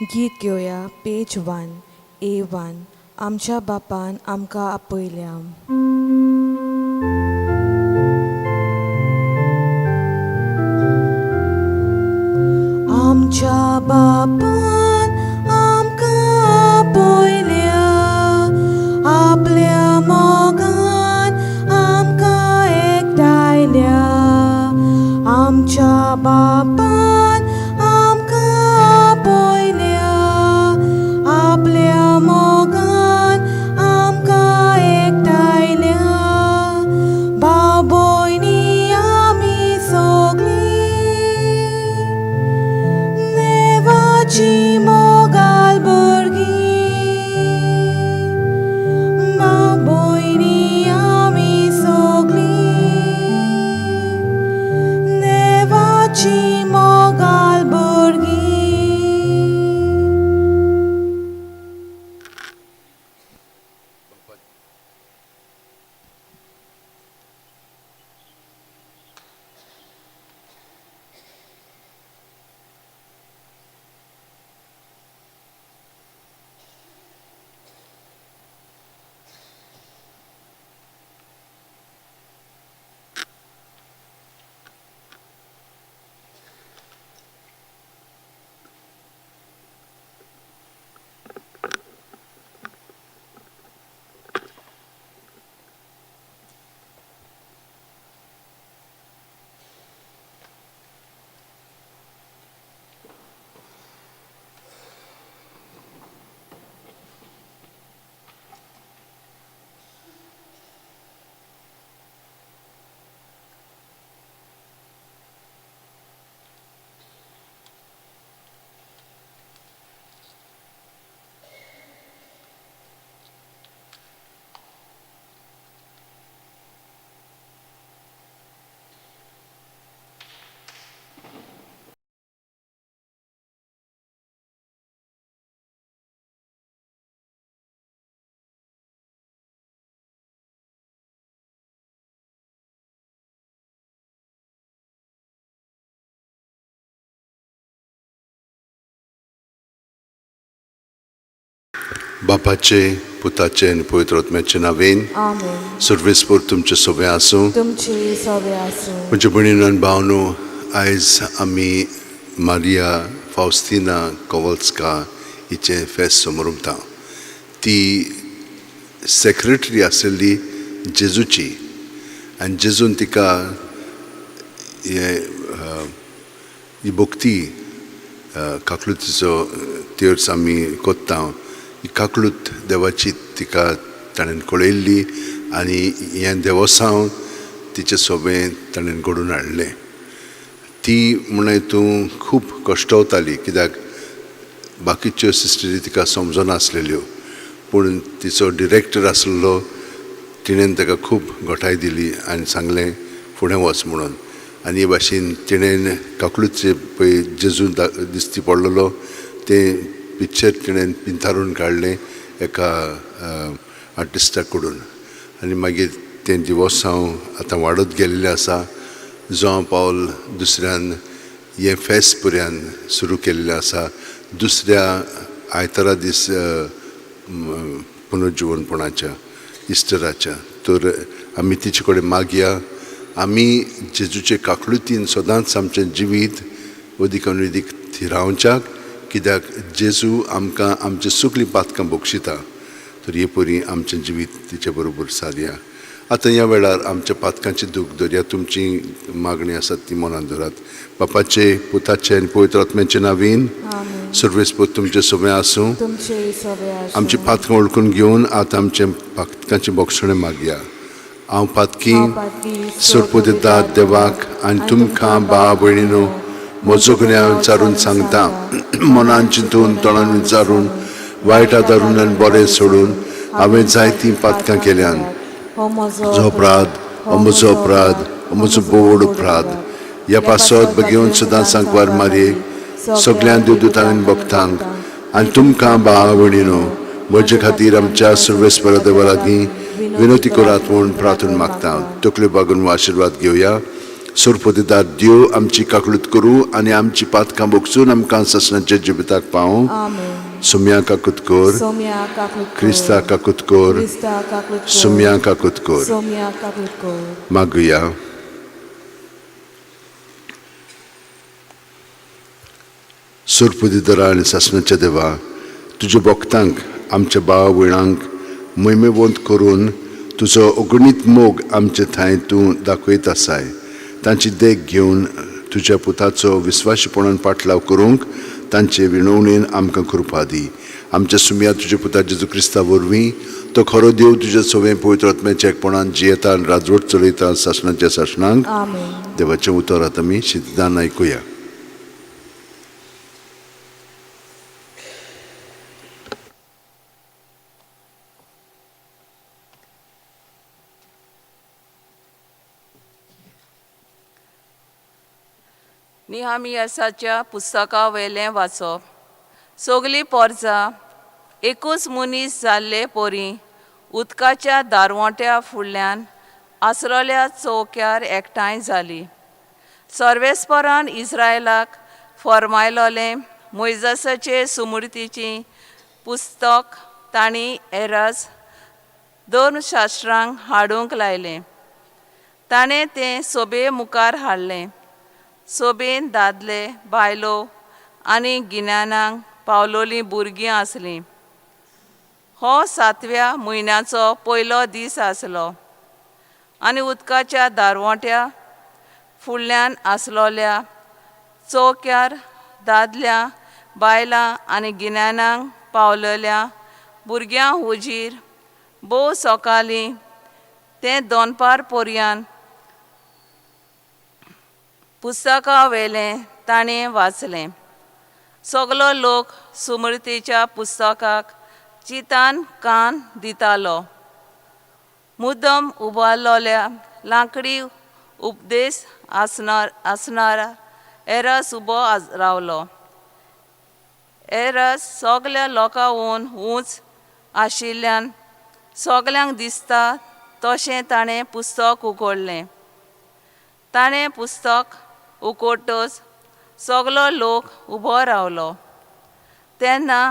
गीत घेवया page 1 A1 आमच्या बापान आमकां आपयल्या. आमच्या बापान आमकां आपयल्या, आपल्या मोगान आमकां एकठांयल्या. आमच्या बापान आमकां आपयल्या, आपल्या मोगान आमकां एकठांयल्या. भाव भयणी आमी सगळीं नेवाची मोगाल भुरगीं. भाव भयणी आमी सगळीं नेवाची मोगाल भुरगीं. बापाचे, पुताचे आणि पवित्र आत्म्याचे नावेन आमेन. सर्वेस्पर तुमचे सगळे आसूं. तुमची सवे आसूं. म्हणजे भयणीनो आनी भावनो, आयज आमी मारिया फाउस्तिना कोवल्स्का हिचे फेस्त समोरुमता. ती सेक्रेटरी आसलेली जेजूची आनी जेजून तिका ही भक्ती काकलुतीचो तिर्स आमी कोत्ता. ही काकलूत देवाची तिका ताणें कळयल्ली आनी हें देवसांव तिचे सोबें ताणें घडोवन हाडलें. ती म्हणून हितून खूब कश्टवताली, कित्याक बाकीच्यो सिस्टरी तिका समजनासलेल्यो, पूण तिचो डिरेक्टर आसलेलो तिणेन ताका खूब घोटाय दिली आनी सांगलें फुडें वच म्हणून. आनी हे भाशेन तिणेन काकलूतचे पळय जेजू दिश्टी पडलेलो तें पिक्चर तिणेन पिंथारून काडलें एका आर्टिस्टा कडून. आनी मागीर तें दिवसांव आतां वाडत गेल्लें आसा. जोआंव पावल दुसऱ्यान हें फेस्त पर्यान सुरू केल्लें आसा. दुसऱ्या आयतारा दीस पुनर्जीवनपणाच्या इस्टराच्या. तर आमी तिचे कडेन मागया आमी जेजूचे काकलुतीन सदांच आमचें जिवीत अदीक आनी अदीक थिरावच्याक, कित्याक जेजू आमकां आमची सगळीं पातकां बक्षिता. तर हे परी आमचें जिवीत तिचे बरोबर सारया. आतां ह्या वेळार आमच्या पातकांची दूख धरया. तुमची मागणी आसा ती मनांत धरात. बापाचे, पुताचे आनी पवित्र आत्म्याचे नावेन सर्वेस्पर तुमचे सगळे आसूं. तुमची सवे आसूं. आमची पातकां वळखून घेवन आतां आमचे पातकांची बोक्षणें मागया. हांव पातकी सोडपो देवाक आनी तुमकां भाव भयणीनो म्हजो गुन्यांव विचारून सांगता. मनान चिंतून तोंडान विचारून वायट आदारून आनी बरें सोडून हांवें जायतीं पातकां केल्यान. जो अपराध हो म्हजो अपराध, हो म्हजो बोड अपराध. ह्या पासत बेगीन सुद्दां सांगवार मारये सगळ्या देवदूतांक भक्तांक आनी तुमकां भाव भयणीनो म्हजे खातीर आमच्या सर्वेस्परा देवा लागीं विनोती करात म्हणून प्रार्थना मागता. तकल्यो बागून आशिर्वाद घेवया. सुरपतीदार देव आमची काकूळट करूं आनी आमची पातकां बोगसून आमकां ससनाच्या जिविताक पावूं. आमेन. सुम्या काकूट कर, सोम्या काकूट क्रिस्ता काकूट कर, क्रिस्ता काकूट सुम्या काकूट कर. सोम्या काकूट कर. मागुया. सुरपतीदारा आनी ससनाच्या देवा, तुज्या भक्तांक आमच्या भाव भयणांक मैमेवंत करून तुजो अगणीत मोग आमचे थंय तूं दाखयत आसाय. तांची देख घेवन तुज्या पुताचो विस्वाशीपणान पाटलाव करूंक तांचे विणवणेन आमकां कृपा दी. आमच्या सुम्या तुज्या पुता जेजू क्रिस्ता वरवीं तो खरो देव तुज्या सवें पवित्र आत्म्याच्या एकपणान जियेता आनी राजवट चलयता शासनाच्या शासनांक. आमेन. देवाचें उतर आतां आमी शितान आयकुया. निहामियासाच्या पुस्तका वयलें वाचप. सगलीं पोरजां एकूच मनीस जाल्ले पोरी उदकाच्या दारवोट्या फुडल्यान आसलोल्या चौक्यार एकठांय जालीं. सर्वेस्परान इस्रायलाक फर्मायलोलें मोइजेसाचे सुमृतीचें पुस्तक तांणी एराज धर्मशास्त्रांक हाडूंक लायलें. ताणें तें सोबे मुखार हाडलें. सोबेन दादले, बायलो आनी गिन्यानांक पावलोलीं भुरगीं आसलीं. हो 7व्या म्हयन्याचो पयलो दीस आसलो आनी उदकाच्या दारवोट्या फुडल्यान आसलोल्या चौक्यार दादल्या, बायलां आनी गिन्यानांक पावलेल्या भुरग्यां हुजीर भोव सकाळीं तें दोनपार पर्यान पुस्तका वयलें ताणें वाचलें. सगलो लोक सुमृतीच्या पुस्तकाक चिंतान कान दितालो. मुद्दम उबारलोल्या लांकडी उपदेश आसनार एरस उबो रावलो. एरस सगल्या लोकांवन उंच आशिल्ल्यान सगल्यांक दिसता तशें ताणें पुस्तक उगडलें. ताणें पुस्तक उगडटच सगलो लोक उबो रावलो. तेन्ना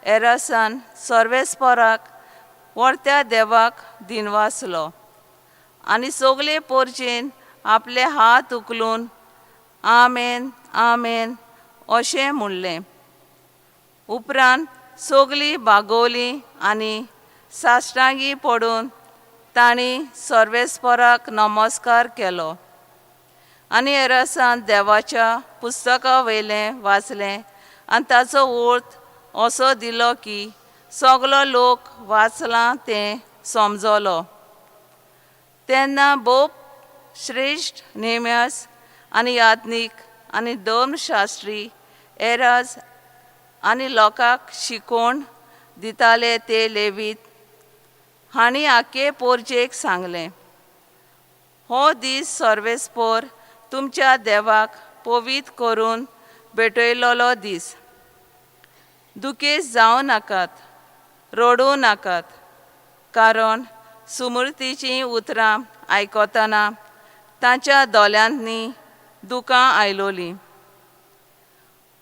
एरसान सर्वेस्पराक व्हरत्या देवाक दिनवासलो आनी सगले पोरचेन आपले हात उखलून आमेन आमेन अशें म्हणलें. उपरांत सगलीं बागोवलीं आनी साश्टांगी पडून तांणी सर्वेस्पराक नमस्कार केलो. आनी एरसान देवाच्या पुस्तका वयलें वाचलें आनी ताचो अर्थ असो दिलो की सगलो लोक वाचलां तें समजलो. तेन्ना भोव श्रेश्ठ नेम्यास आनी याज्ञीक आनी धर्मशास्त्री एराज आनी लोकांक शिकोवण दिताले ते लेवीत हांणी आख्खे पोरचेक सांगलें, हो दीस सर्वेस्पर तुमच्या देवाक पवित्र करून भेटयलोलो दीस. दुखेस्त जावं नाकात, रडूं नाकात, कारण सुमृतीचीं उतरां आयकतना तांच्या दोळ्यांनी दुकां आयलोलीं.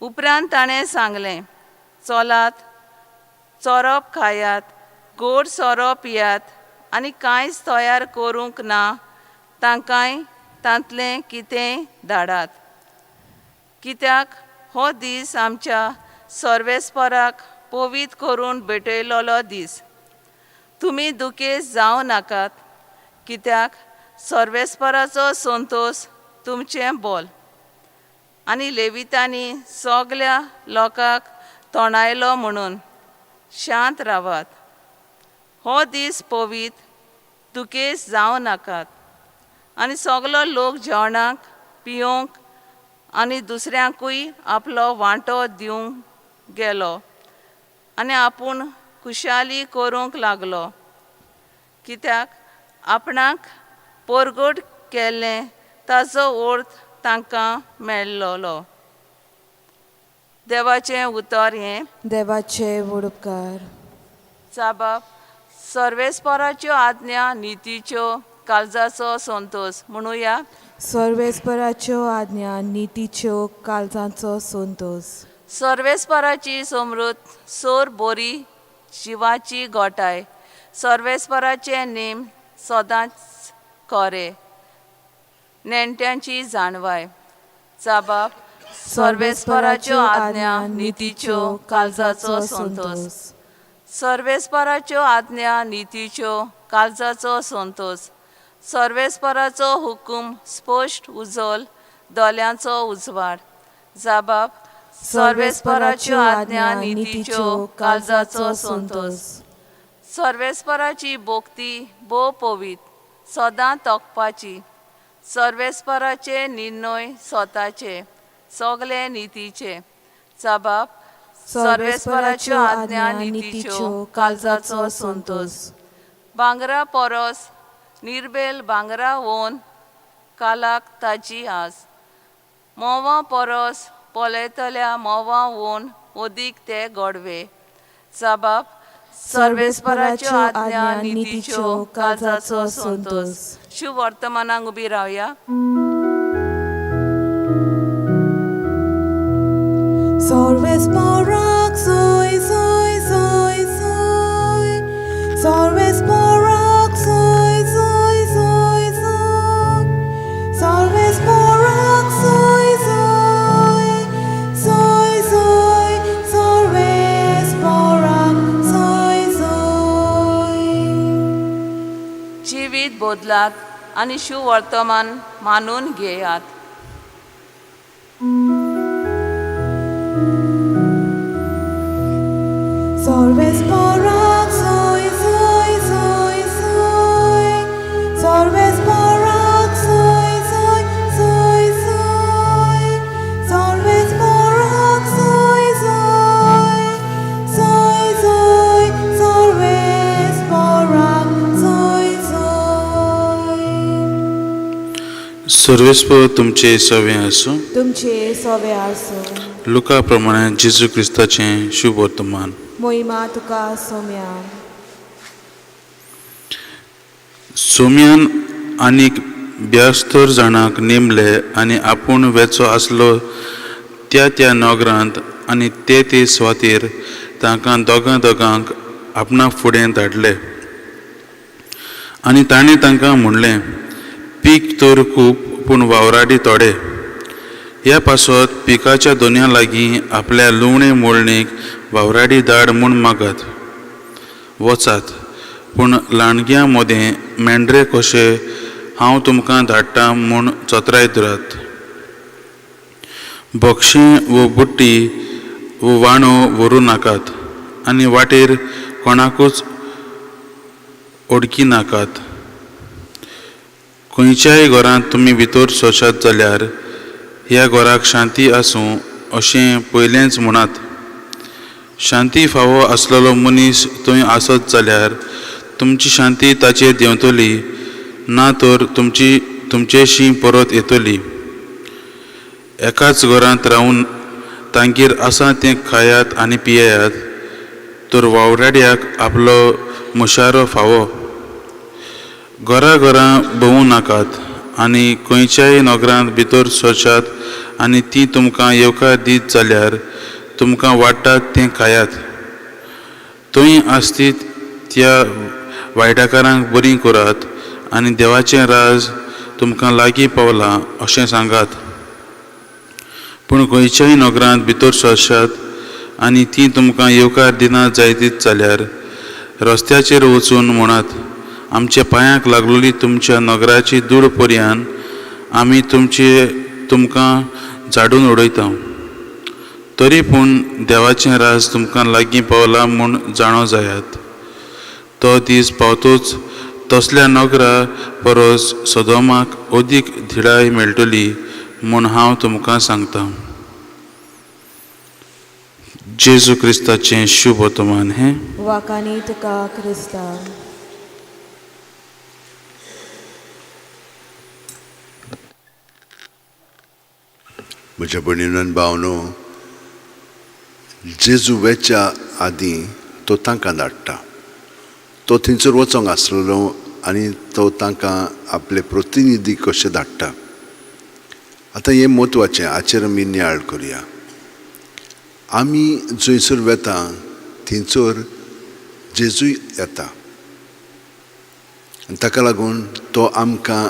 उपरांत ताणें सांगलें, चलात, चोरप खायात, गोड सोरो पियात आनी कांयच तयार करूंक ना तांकांय तांतलें कितेंय धाडात. कित्याक हो दीस आमच्या सर्वेस्पराक पवित्र करून भेटयलोलो दीस. तुमी दुखेस्त जावं नाकात, कित्याक सर्वेस्पराचो संतोश तुमचें बोल. आनी लेवितांनी सगल्या लोकांक तोणायलो म्हणून शांत रावात. हो दीस पवित्र, दुखेस्त जावं नाकात. आनी सगलो लोक जेवणाक पिवंक आनी दुसऱ्यांकूय आपलो वांटो दिवंक गेलो आनी आपूण खुशाली करूंक लागलो, कित्याक आपणाक परगट केल्लें ताचो अर्थ तांकां मेळ्ळोलो. देवाचें उतर हें. देवाचे वडुपकार. साबाब, सर्वेस्पराच्यो आज्ञा नितीच्यो काळजाचो संतोष म्हणुया. सर्वेस्पराच्यो आज्ञा नितीच्यो काळजांचो संतोष. सर्वेस्पराची समृद्ध सोर बोरी जिवाची गोठाय. सर्वेस्पराचे नेम सदांच खरे. नेणट्यांची जाणवाय. जाबाब सर्वेस्पराच्यो आज्ञा नितीच्यो काळजाचो संतोष. सर्वेस्पराच्यो आज्ञा नितीच्यो काळजाचो संतोष. सर्वेस्पराचो हुकूम स्पश्ट उजोल दोल्यांचो उजवाड. जाबाब सर्वेस्पराच्यो आज्ञा नितीच्यो काळजाचो संतोष. सर्वेस्पराची भोक्ती भोव पवित्र सदां तोखपाची. सर्वेस्पराचे निर्णय स्वताचे सगळे नितीचे. जाबाब सर्वेस्पराच्यो आज्ञा नितीच्यो काळजाचो संतोष. भांगरा परस निर्बेल भांगरा वोन कालाक ताची आस. मोवा परस पोलेतल्या मोवा वोन ओदीक ते गोडवे. जाबाब सर्वेस्पराच्यो आज्ञा नितीच्यो काळजाचो संतोष. शुभ वर्तमानाक उबी रावया. सर्वेस्पराक सोय सोय सोय सोय. सर्वेस्पराक सोय सोय सोय सोय. सर्वेस्पराक सोय सोय सोय सोय. सर्वेस्पराक सोय सोय. जिवीत बदलात आनी शुभ वर्तमान मानून घेयात. सर्वेस्पराक सोय सोय सोय सोय. सर्वेस्पराक सोय सोय सोय सोय. सर्वेस्पराक सोय सोय सोय सोय. सर्वेस्पराक सोय सोय. सर्वेस्पर तुमचे सवे आसूं. तुमचे सवे आसूं. लुका प्रमाणे जेजू क्रिस्ताचें शुभ वर्तमान. मोहिमा तुका सोम्या. सोम्यान आनीक 72 जाणांक नेमले आनी आपूण वेचो आसलो त्या नोगरांत आनी ते सुवातेर तांकां दोगांक आपणा फुडें धाडले. आनी ताणें तांकां म्हणलें, पीक तर खूब पूण वावराडी थोडे. ह्या पासत पिकाच्या दोनया लागीं आपल्या लुवणे मोळणीक वावराडी धाड म्हूण मागात. वचात, पूण लांडग्यां मोदें मेंढरे कशे हांव तुमकां धाडटां म्हूण चोत्रायत रात. बक्षें वो बुट्टी वो वाणो व्हरू नाकात आनी वाटेर कोणाकूच ओडकी नाकात. खंयच्याय घरांत तुमी भितर सोशात जाल्यार ह्या घराक शांती आसूं अशें पयलेंच म्हणात. शांती फावो आसलेलो मनीस थंय आसत जाल्यार तुमची शांती ताचेर देंवतली, ना तर तुमचेशी परत येतली. एकाच घरांत रावून तांगेर आसा तें खायात आनी पियेयात, तर वावराड्याक आपलो मुशारो फावो. घरा भोवूं नाकात आनी खंयच्याय नोगरांत भितर सरचात आनी ती तुमकां येवकार दीत जाल्यार तुमकां वाडटात तें खायात. थंय आसतीत त्या वायटाकारांक बरीं करात आनी देवाचें राज तुमकां लागीं पावलां अशें सांगात. पूण खंयच्याय नोगरांत भितर सरशात आनी ती तुमकां येवकार दिना जायतीत जाल्यार रस्त्याचेर वचून म्हणात, आमच्या पांयांक लागलेली तुमच्या नगराची धूळ पर्यान आमी तुमकां झाडून उडयता. तरी पूण देवाचें राज तुमकां लागीं पावलां म्हूण जाणो जायात. तो दीस पावतोच तसल्या नगरा परस सदोमाक अदीक धिडाय मेळटली म्हूण हांव तुमकां सांगतां. जेजू क्रिस्ताचें शुभ वर्तमान हें. वाकानी तुका क्रिस्ता. म्हज्या भयणीन भावनो, जेजू वेच्या आदीं तो तांकां धाडटा. तो थंयसर वचोंक आसलेलो आनी तो तांकां आपले प्रतिनिधी कशे धाडटा. आतां हें म्हत्वाचें, हाचेर आमी नियाळ करुया. आमी जंयसर वेता थंयसर जेजूय येता आनी ताका लागून तो आमकां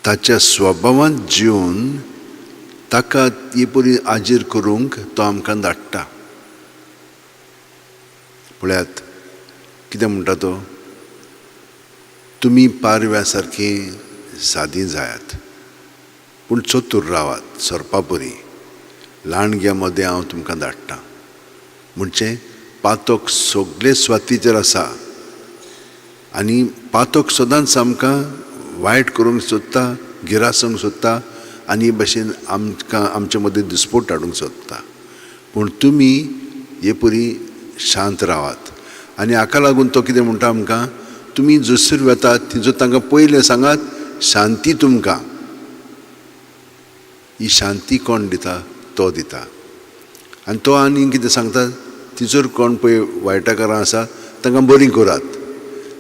ताच्या स्वभावांत जिवन ताका ही बरी आजीर करूंक तो आमकां धाडटा. पळयात कितें म्हणटा तो, तुमी पारव्या सारकी सादी जायात पूण चतूर रावात, सरपा बरी, ल्हाणग्या मदें हांव तुमकां धाडटा. म्हणजे पातोक सगळे स्वातीचेर आसा आनी पातोक सदांच आमकां वायट करूंक सोदता, गिरासूंक सोदता आनी भशेन आमकां आमचे मदीं दिसपोट हाडूंक सोदता. पूण तुमी हे परी शांत रावात. आनी हाका लागून तो कितें म्हणटा आमकां, तुमी जसर वेतात थंयसर तांकां पयलें सांगात शांती तुमकां. ही शांती कोण दिता? तो दिता. आनी तो आनी कितें सांगता, थंयसर कोण पळय वायटाकारां आसा तांकां बरीं करात.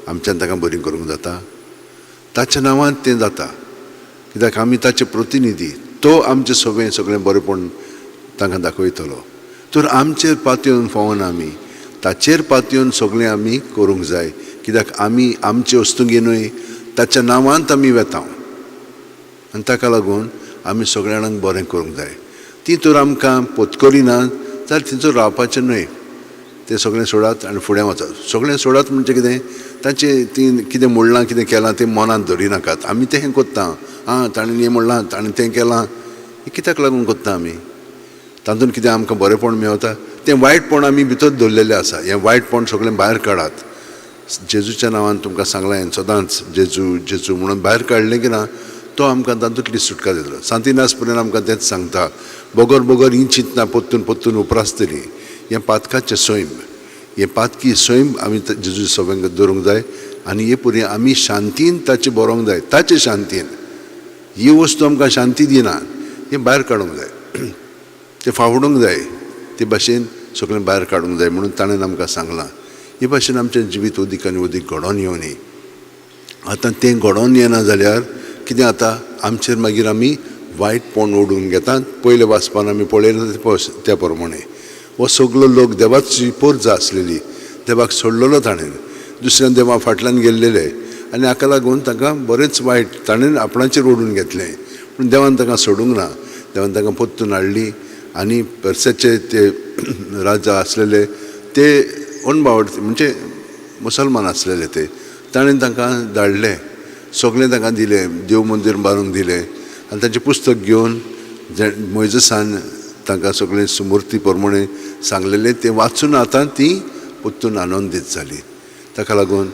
आमच्यान तांकां बरीं करूंक जाता? ताच्या नांवांत तें जाता, कित्याक आमी ताचे प्रतिनिधी. तो आमचें सगळें बरेंपण तांकां दाखयतलो. तर आमचेर पातयेवन फावन आमी ताचेर पातयेवन सगळें आमी करूंक जाय, कित्याक आमी आमचे वस्तुंगेनूय ताच्या नांवांत आमी वेता आनी ताका लागून आमी सगळ्या जाणांक बरें करूंक जाय. ती तर आमकां पोतकरी ना जाल्यार थंयसर रावपाचें न्हय. तें सगळें सोडात आनी फुडें वचात. सगळें सोडात म्हणजे कितें, ताचें ती कितें म्हणलां कितें केलां तें मनांत धरिनाकात. आमी तें कोत्ता, ताणें हें म्हणलां, ताणें तें केलां, हें कित्याक लागून कोत्ता आमी? तातूंत कितें आमकां बरेंपण मेळटा? तें वायटपण आमी भितर दवरलेलें आसा. हें वायटपण सगळें भायर काडात. जेजूच्या नांवान तुमकां सांगलां हांवें सदांच, जेजू जेजू म्हणून भायर काडलें की ना, तो आमकां तातूंतली सुटका दितलो. सांतिनास पर्यंत आमकां तेंच सांगता, बोगोर बोगोर ही चिंतना पोत्तून पोत्तून उपरासतली. हें पातकाचें सैम, हें पातकी सैम आमी जेजू सगळ्यांक दवरूंक जाय आनी हे परी आमी शांतीन ताचें बरोवंक जाय. ताचे शांतीन ही वस्तू आमकां शांती दिना, हें भायर काडूंक जाय, तें फावडूंक जाय, ते भाशेन सगळें भायर काडूंक जाय म्हणून ताणें आमकां सांगलां. हे भाशेन आमचें जिवीत अदीक आनी अदीक घडोवन येवनी. आतां तें घडोवन येना जाल्यार कितें जाता, आमचेर मागीर आमी वायटपण ओडून घेतात. पयले वाचपान आमी पळयलें त्या प्रमाणे हो सगळो लोक देवाची पोरजां आसलेली, देवाक सोडलेलो ताणें, दुसऱ्या देवा फाटल्यान गेल्लेले आनी हाका लागून तांकां बरेंच वायट ताणें आपणाचेर ओडून घेतलें. पूण देवान तांकां सोडूंक ना. देवान तांकां पोत्तून हाडली आनी पर्सेचे ते राजा आसलेले ते अणभावड म्हणजे मुसलमान आसलेले ते ताणें तांकां धाडले, सगळें तांकां दिलें, देव मंदीर बांदूंक दिलें आनी ताचें पुस्तक घेवन मोइजेसान तांकां सगळें सुमूर्ती प्रमाणे सांगलेलें तें वाचून आतां ती पोत्तून आनंदीत जाली. ताका लागून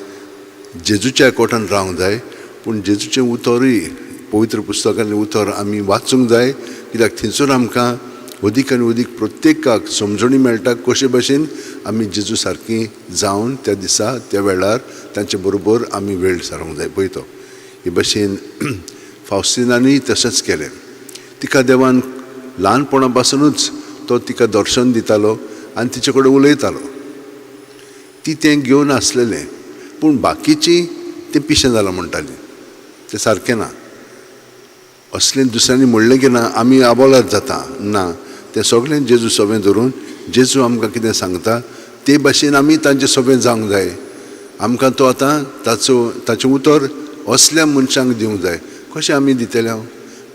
जेजूच्या एकवटान रावंक जाय. पूण जेजूचें उतरूय पवित्र पुस्तकांतलें उतर आमी वाचूंक जाय, कित्याक थंयसर आमकां अदीक आनी अदीक प्रत्येकाक समजणी मेळटा कशे भाशेन आमी जेजू सारकीं जावन त्या दिसा त्या वेळार तांचे बरोबर आमी वेळ सारूंक जाय. पळयतो हे भाशेन फावस्तिनानूय तशेंच केलें. तिका देवान ल्हानपणा पासुनूच तो तिका दर्शन दितालो आनी तिचे कडेन उलयतालो. ती तें घेवन आसलेलें, पूण बाकीची तें पिशें जालां म्हणटालीं, तें सारकें ना. असलें दुसऱ्यांनी म्हणलें की ना आमी आबोलात जाता, ना, तें सगळें जेजू सवें धरून जेजू आमकां कितें सांगता ते भाशेन आमी तांचें सवें जावंक जाय. आमकां तो आतां ताचें उतर असल्या मनशांक दिवंक जाय. कशें आमी दितले?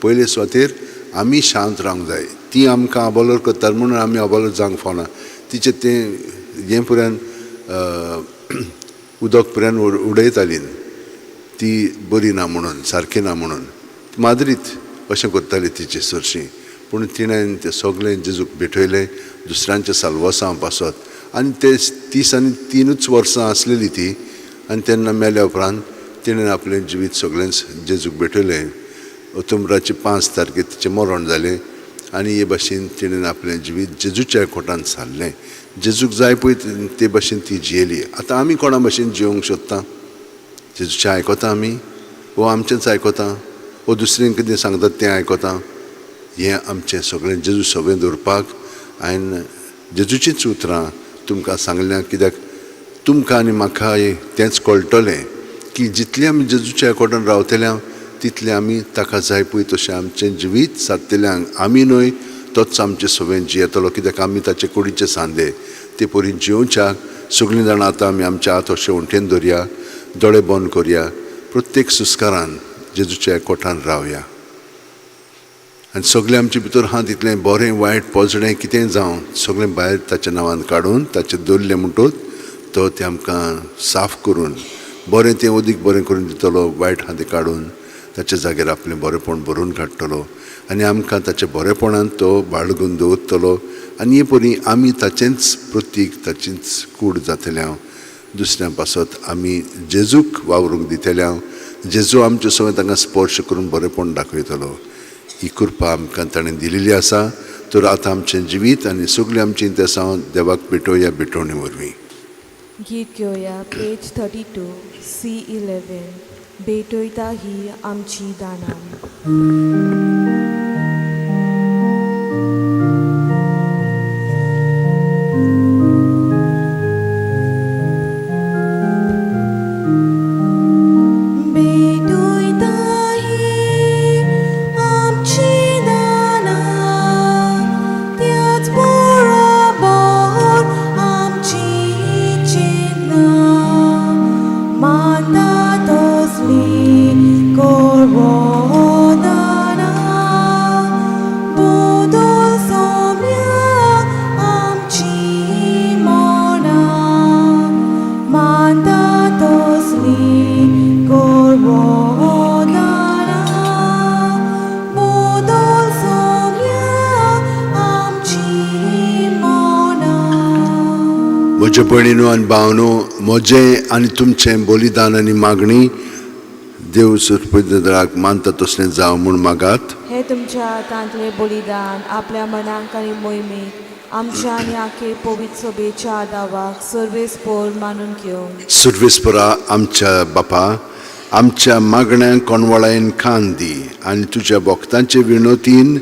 पयले सुवातेर आमी शांत रावंक जाय. ती आमकां आबोलोर करतात म्हणून आमी आबोलोर जावंक फावना. तिचें तें हें पर्यंत उदक पर्यंत उडयताली ती बरी ना म्हणून, सारकी ना म्हणून माद्रीत अशें करताली तिचे चडशीं. पूण तिणें तें सगळें जेजूक भेटयलें, दुसऱ्यांच्या साल्वासां पासत आनी ते 30 आनी 3 वर्सां आसलेली ती. आनी तेन्ना मेल्या उपरांत तिणें आपलें जिवीत सगळेंच जेजूक भेटयलें. ऑक्टोबराचे 5 तारखेर तिचें मरण जालें आनी हे भाशेन तिणें आपलें जिवीत जेजूच्या एकवटान सारलें. जेजूक जाय पळय ते भाशेन ती जियेली. आतां आमी कोणा भाशेन जिवंक सोदता? जेजूचें आयकोता आमी, वो आमचेंच आयकोता, वो दुसरें कितें सांगतात तें आयकोता? हें आमचें सगळें जेजू सवें दवरपाक हांवें जेजूचींच उतरां तुमकां सांगल्यां. कित्याक तुमकां आनी म्हाका तेंच कळटलें की जितलें आमी जेजूच्या एकवटान रावतले तितलें आमी ताका जाय पळय तशें आमचें जिवीत सारतल्यांक आमी न्हय तोच आमचे सवेन जियेतलो कित्याक आमी ताचे कुडीचे सांदे ते परी जिवच्याक सगळीं जाणां आतां आमी आमचे हात अशे वणटेन धरया दोळे बंद करया प्रत्येक सुस्कारान जेजूच्या एकवटान रावया आनी सगळें आमचे भितर आहा तितलें बरें वायट पोजडें कितेंय जावं सगळें भायर ताच्या नांवान काडून ताचें दवरलें म्हणटूच तो तें आमकां साफ करून बरें तें अदीक बरें करून दितलो वायट आहा तें काडून ताचे जाग्यार आपलें बरेंपण भरून काडटलो आनी आमकां ताच्या बरेपणान तो बाळगून दवरतलो आनी हे परी आमी ताचेंच प्रतीक ताचीच कूड जातल्या दुसऱ्यां पासत आमी जेजूक वावरूंक दितल्या जेजू आमचे सगळें तांकां स्पर्श करून बरेपण दाखयतलो ही कृपा आमकां ताणें दिलेली आसा तर आतां आमचें जिवीत आनी सगळीं आमची इंतेसां देवाक भेटोवया भेटोवणे वरवीं गीत घेवया पेज 32 C11 भेटोयता ही आमची दानां म्हजे भयणीनो आनी भावनो म्हजें आनी तुमचें बलिदान आनी मागणी देव सुरपदाराक मानता तसलें जावं म्हूण मागात हे तुमच्या हातांतले बलिदान आपल्या मनांक आनी मोहिमेक आमच्या आनी आखे पवित्र सभेच्या आदावाक सर्वेस्पर मानून घेवन सर्वेस्परा आमच्या बापा आमच्या मागण्यांक कोणवळायेन कान दी आनी तुज्या भक्तांचे विणोतीन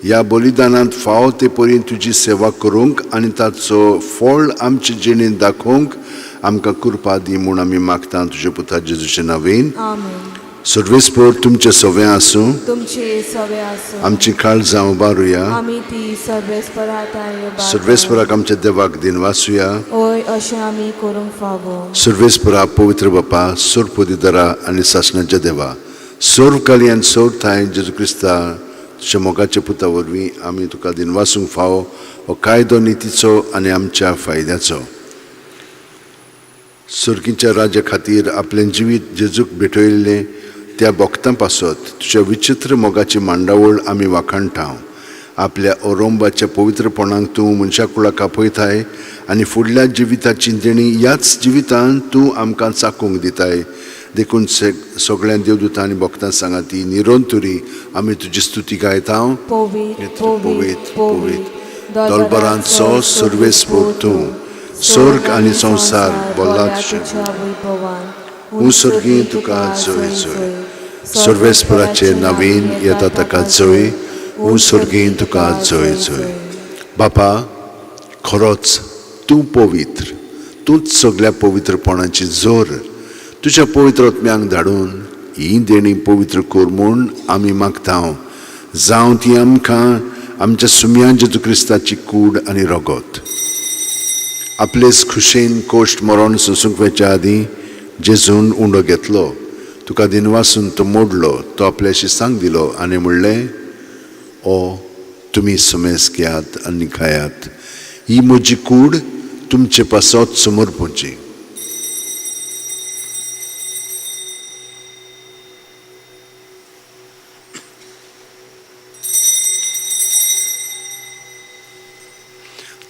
ह्या बलिदानांत फाव ते परी तुजी सेवा करूंक आनी ताचो फळ आमचे जिणेंत दाखोवंक आमकां कृपा दी म्हूण आमी मागता तुजे पुता जेजूचे नांवेन आमेन सर्वेस्पर तुमचें सवें आसूं तुमचे सवे आसूं आमची काळजां उबारुया आमी ती सर्वेस्पराताय सर्वेस्पराक आमच्या देवाक दिन वाचुया ओय अशें आमी करूंक फावो सर्वेस्परा पवित्र बापा सोरपोदिदारा आनी सासणाच्या देवा सोर्वकाली आनी सोरथाय जेजू क्रिस्ता तुज्या मोगाच्या पुता वरवीं आमी तुका दिन वासूंक फावो हो कायदो नितीचो आनी आमच्या फायद्याचो सुर्गीच्या राज्या खातीर आपलें जिवीत जेजूक भेटयल्लें त्या भक्तां पासत तुज्या विचित्र मोगाची मांडावळ आमी वाखाणटाव आपल्या औरंबाच्या पवित्रपणाक तूं मनशा कुळाक आपयताय आनी फुडल्या जिविताची देणी ह्याच जिवितान तूं आमकां चाकूंक दिताय देखून सगळ्या देवदूतां आनी भक्तां सांगाती निरोंतुरी आमी तुजी स्तुती गायता पवित पवित दोलबरांचो सर्वेस्पर तूं स्वर्ग आनी संसार बोल्लात सर्गी तुका जय जय सर्वेस्पराचे नवीन येता ताका जय सर्गीन तुका जय जय बापा खरोच तूं पवित्र तूंच सगळ्या पवित्रपणाची जोर तुज्या पवित्र आत्म्यांक धाडून ही देणी पवित्र कर म्हूण आमी मागता जावं ती आमकां आमच्या सुम्यान जेजू क्रिस्ताची कूड आनी रगत आपलेच खुशेन कोश्ट मरण सोंसूंक वयच्या आदीं जेजून उंडो घेतलो तुका दिन वासून तो मोडलो तो आपल्याशी सांग दिलो आनी म्हणलें ओ तुमी सुमेस घेयात आनी खायात ही म्हजी कूड तुमचे पासत समर्पणची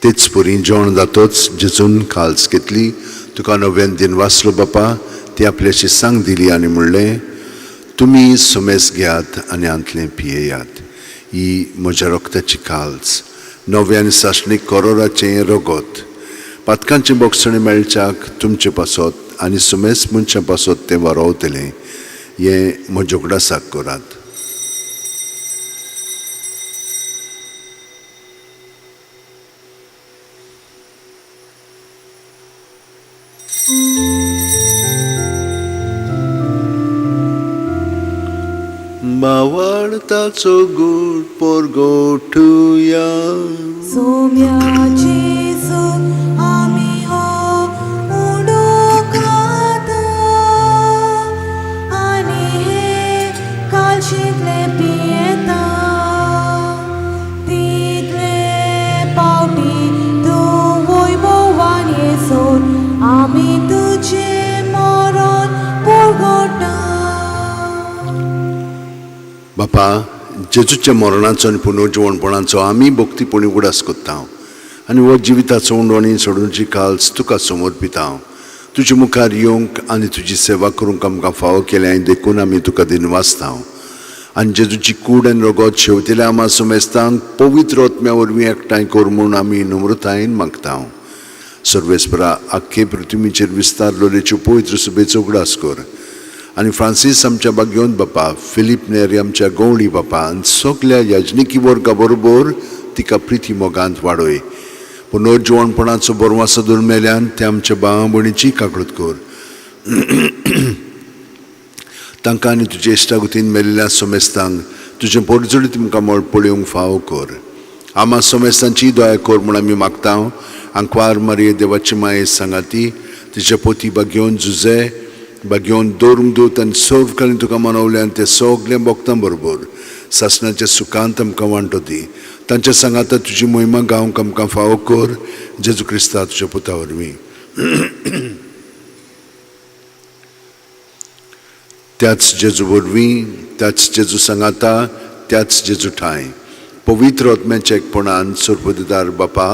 तेच परी जेवण जातोच जेजून काल्स घेतली तुका नव्यान दिन वाचलो बापा ती आपल्याशी सांग दिली आनी म्हणलें तुमी सुमेस घेयात आनी आंतलें पियेयात ही म्हज्या रक्ताची काल्स नव्यान सासणीक करोराचें रगत पातकांचे बोगसणे मेळच्याक तुमचे पासत आनी सुमेस मनशां पासत तें वारोवतलें हें म्हज्या उगडासाक करात मावळताचो गूळ पोरगोठुया सोम्या जेसू आमी हो उडोकात आनी हे कालशीतले पियेता तितले पावटी तूं वैभवान येसून आमी तुजे मरण पोरगोटा. बापा जेजूच्या मरणाचो आनी पुनर्जीवणपणाचो आमी भक्तीपणी उडास कोत्ता आनी हो जिविताचो उंडवणी सोडूंची काल्स तुका समर्पिता. तुजे मुखार येवंक आनी तुजी सेवा करूंक आमकां फावो केल्या देखून आमी तुका दिनवासता आनी जेजूची कूड आनी रगत शेवतिल्या आमा सुमेस्तांक पवित्र आत्म्या वरवीं एकठांय कर म्हूण आमी नम्रतायेन मागता. सर्वेस्परा आख्खे पृथ्वीचेर विस्तारलोलेच्यो पवित्र सुबेचो उगडास कर आनी फ्रांसीस आमच्या बागेवन बापा, फिलीप नेरी आमच्या गवळी बापा आनी सगल्या याजनिकी वर्गा बरोबर तिका प्रिती मोगांत वाडय. पुनर्जीवणपणाचो बरवासो दरमेल्यान ते आमच्या भावा भयणीची काकूळट कर. तांकां आनी तुजे इश्टागतीन मेलिल्ल्या सोमेस्तांक तुजें परजोडी तुमकां मळ पळोवंक फावो कर. आमा सोमेस्तांची दया कर म्हूण आमी मागता. आंकवार मारये देवाची माये सांगाती तिच्या पोती बागेवन जुजे बागेवन दोरूंक आनी सर्व कालीन तुका मनवल्यान ते सगळे भक्तां बरोबर सासणाच्या सुखांत आमकां वांटो दी. तांच्या सांगाता तुजी महिमा गावंक आमकां फावो कर. जेजू क्रिस्ता तुज्या पुता वरवीं. त्याच जेजू वरवीं, त्याच जेजू सांगाता, त्याच जेजू ठाय पवित्र आत्म्याच्या एकपणान सर्वदार बापा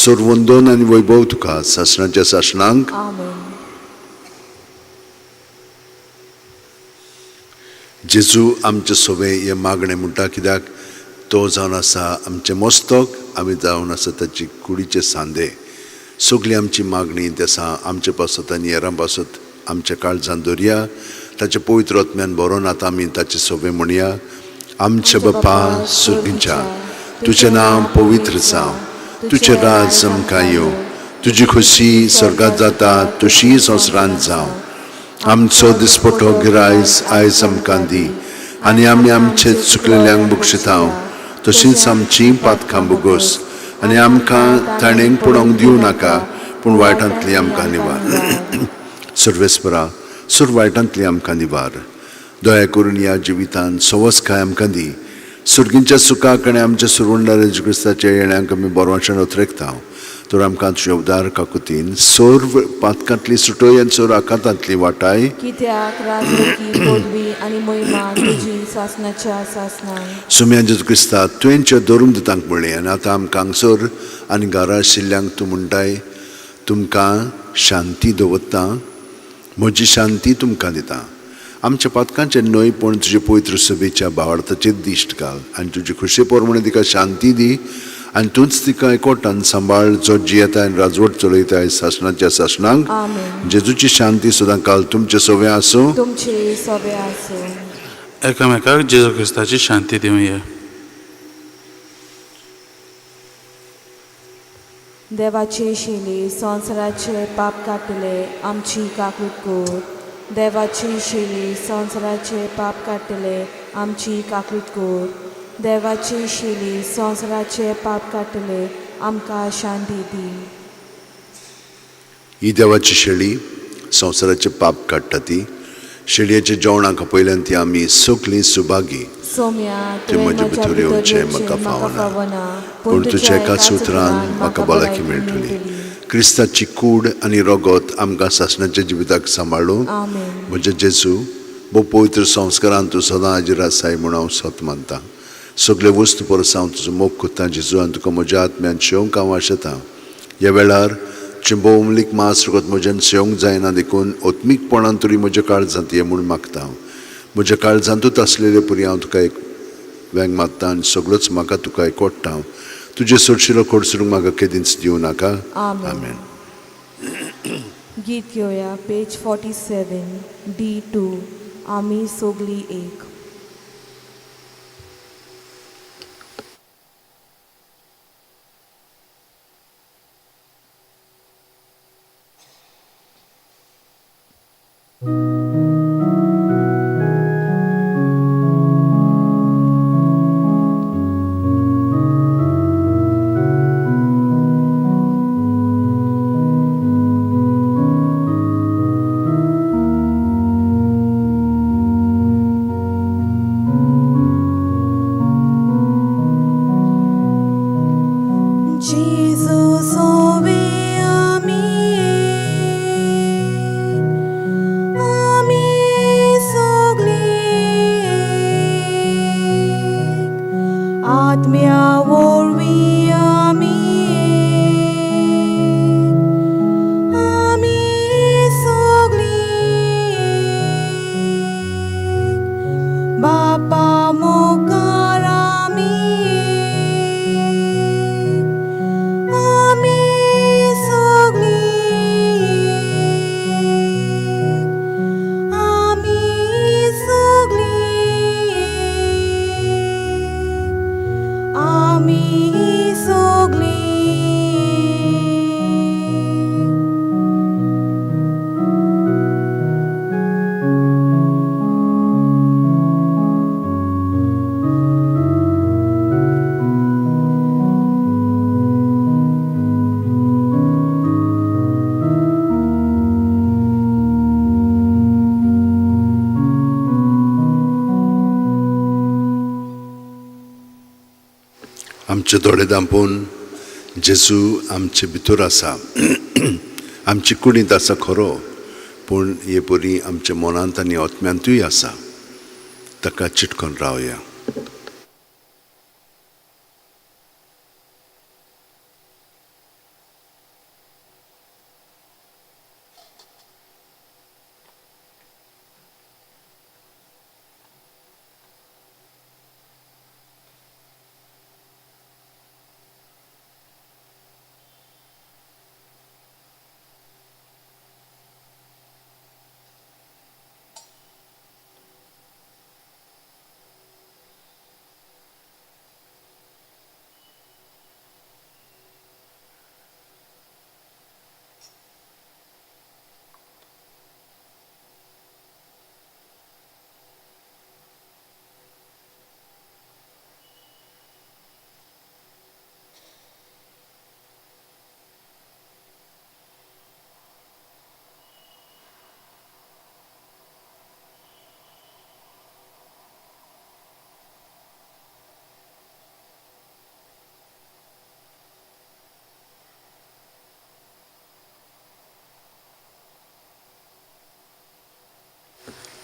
सर्वंदोन आनी वैभव तुका सासणाच्या सासणांक. जेजू आमचे सोबे हे मागणें म्हणटा कित्याक तो जावन आसा आमचें मस्तक, आमी जावन आसा ताची कुडीचे सांदे. सगळी आमची मागणी तेसा आमचे पासत आनी हेरां पासत आमच्या काळजांत दवरया. ताच्या पवित्र आत्म्यान भरोवन आतां आमी ताचे सोबे म्हणया. आमचे बापा सुर्गीच्या तुजें नांव पवित्र जावं, तुजें राज आमकां येवं, तुजी खोशी स्वर्गांत जाता तशी संवसारांत जावं. आमचो दिसपटो गिरायज आयज आमकां दी आनी आमी आमचे चुकलेल्यांक बक्षिता तशींच आमची पातकां बुगोस आनी आमकां ताणेंक पडोवंक दिवं नाका पूण वायटांतली आमकां निवार. सर्वेस्परा सूर वायटांतली आमकां निवार. दया करून ह्या जिवितान सवस्काय आमकां दी. सुर्गींच्या सुखाक आनी आमच्या सुरवंडार जेजू क्रिस्ताच्या येण्याक आमी बोरवांशान उतरेकता. तर आमकां तुज्या उदार काकुतीन सर्व पातकांतली सुटय आनी सर आकांतांतली वाटाय. कित्याक राजकी पदवी आनी महिमा तुजी सासणाच्या सासणान. सुम्या जेजू क्रिस्ता तुवेंच्या दवरून दितांक म्हणलें आनी आतां आमकां हांगसर आनी घरा आशिल्ल्यांक तूं म्हणटाय तुमकां शांती दवरता, म्हजी शांती तुमकां दिता. आमच्या पातकांचे न्हयपण तुजे पवित्र सभेच्या भावार्थाचेर दिश्ट घाल आनी तुजे खुशे पोरमणे तिका शांती दी आनी तूंच तिका एकवटान सांबाळ जो जियेताय आनी राजवट चलयताय सासणाच्या सासणांक. जेजूची शांती सदां काल तुमचे सोबे आसूं. तुमचे सोबे आसूं. एकामेकाक जेजू क्रिस्ताची शांती दिवया. देवाचे शेली संवसाराचे पाप काडटले आमची काकूट कोर. देवाची शेली संवसाराचे पाप काडटले आमची काकूट कोर. देवाची शेली संवसाराचे पाप काडटले आमकां शांती दी. ही देवाची शेळी संवसाराचे पाप काडटा ती शेळयेच्या जेवणाक पयल्यान ती आमी सगळीं सुभागी. सोम्या ते म्हजे भितर येवचें म्हाका फावना पूण तुज्या एकाच उतरान म्हाका भलायकी मेळटली. क्रिस्ताची कूड आनी रगत आमकां सासणाच्या जिविताक सांबाळूं. म्हजे जेजू भोव पवित्र संस्कारान तूं सदां हाजीर आसाय म्हूण हांव सत मानता. सगळे वस्तू परस हांव तुजो मोग कोत्ता जेजू आनी तुका म्हज्या आत्म्यान शेवंक हांव आशेतां. ह्या वेळार चिंबोवमलीक मास रगत म्हज्यान शेवंक जायना देखून ओत्मीकपणान तरी म्हज्या काळजांत ये म्हूण मागता. म्हज्या काळजांतूच आसलेले परी हांव तुका एक वेंग मागता आनी सगळोच म्हाका तुका एकवटता. तुजे सोडशिलो खोडसरूंक म्हाका केदींच दिवं नाका. आमेन. गीत घेवया पेज 47 D2 आमी सोगली एक. आमचे दोळे धांपून जेजू आमचे भितर आसा आमची कुडींत आसा खरो, पूण हे परी आमच्या मनांत आनी आत्म्यांतूय आसा. ताका चिटकोन रावया.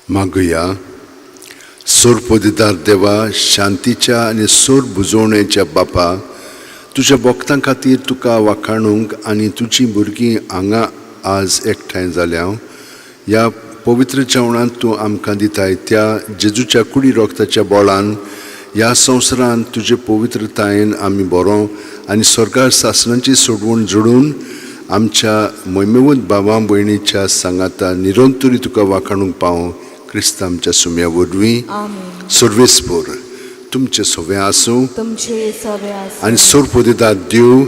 मागुया. सोर पोदिदार देवा, शांतीच्या आनी सोर बुजोवणेच्या बापा, तुज्या भक्तां खातीर तुका वाखाणूंक आनी तुजीं भुरगीं हांगा आज एकठांय जाल्या ह्या पवित्र जेवणांत तूं आमकां दिताय त्या जेजूच्या कुडी रोगताच्या बोळान ह्या संवसारांत तुजे पवित्रतायेन आमी बरो आनी स्वर्गार सासणांची सोडवण जोडून आमच्या मोहिमेवंत भावां भयणीच्या सांगाता निरंतरी तुका वाखाणूंक पावूं क्रिस्त आमच्या सुम्या वरवीं. सर्वेस्पर तुमचे सवे आसूं आनी सोर पोदिदार देव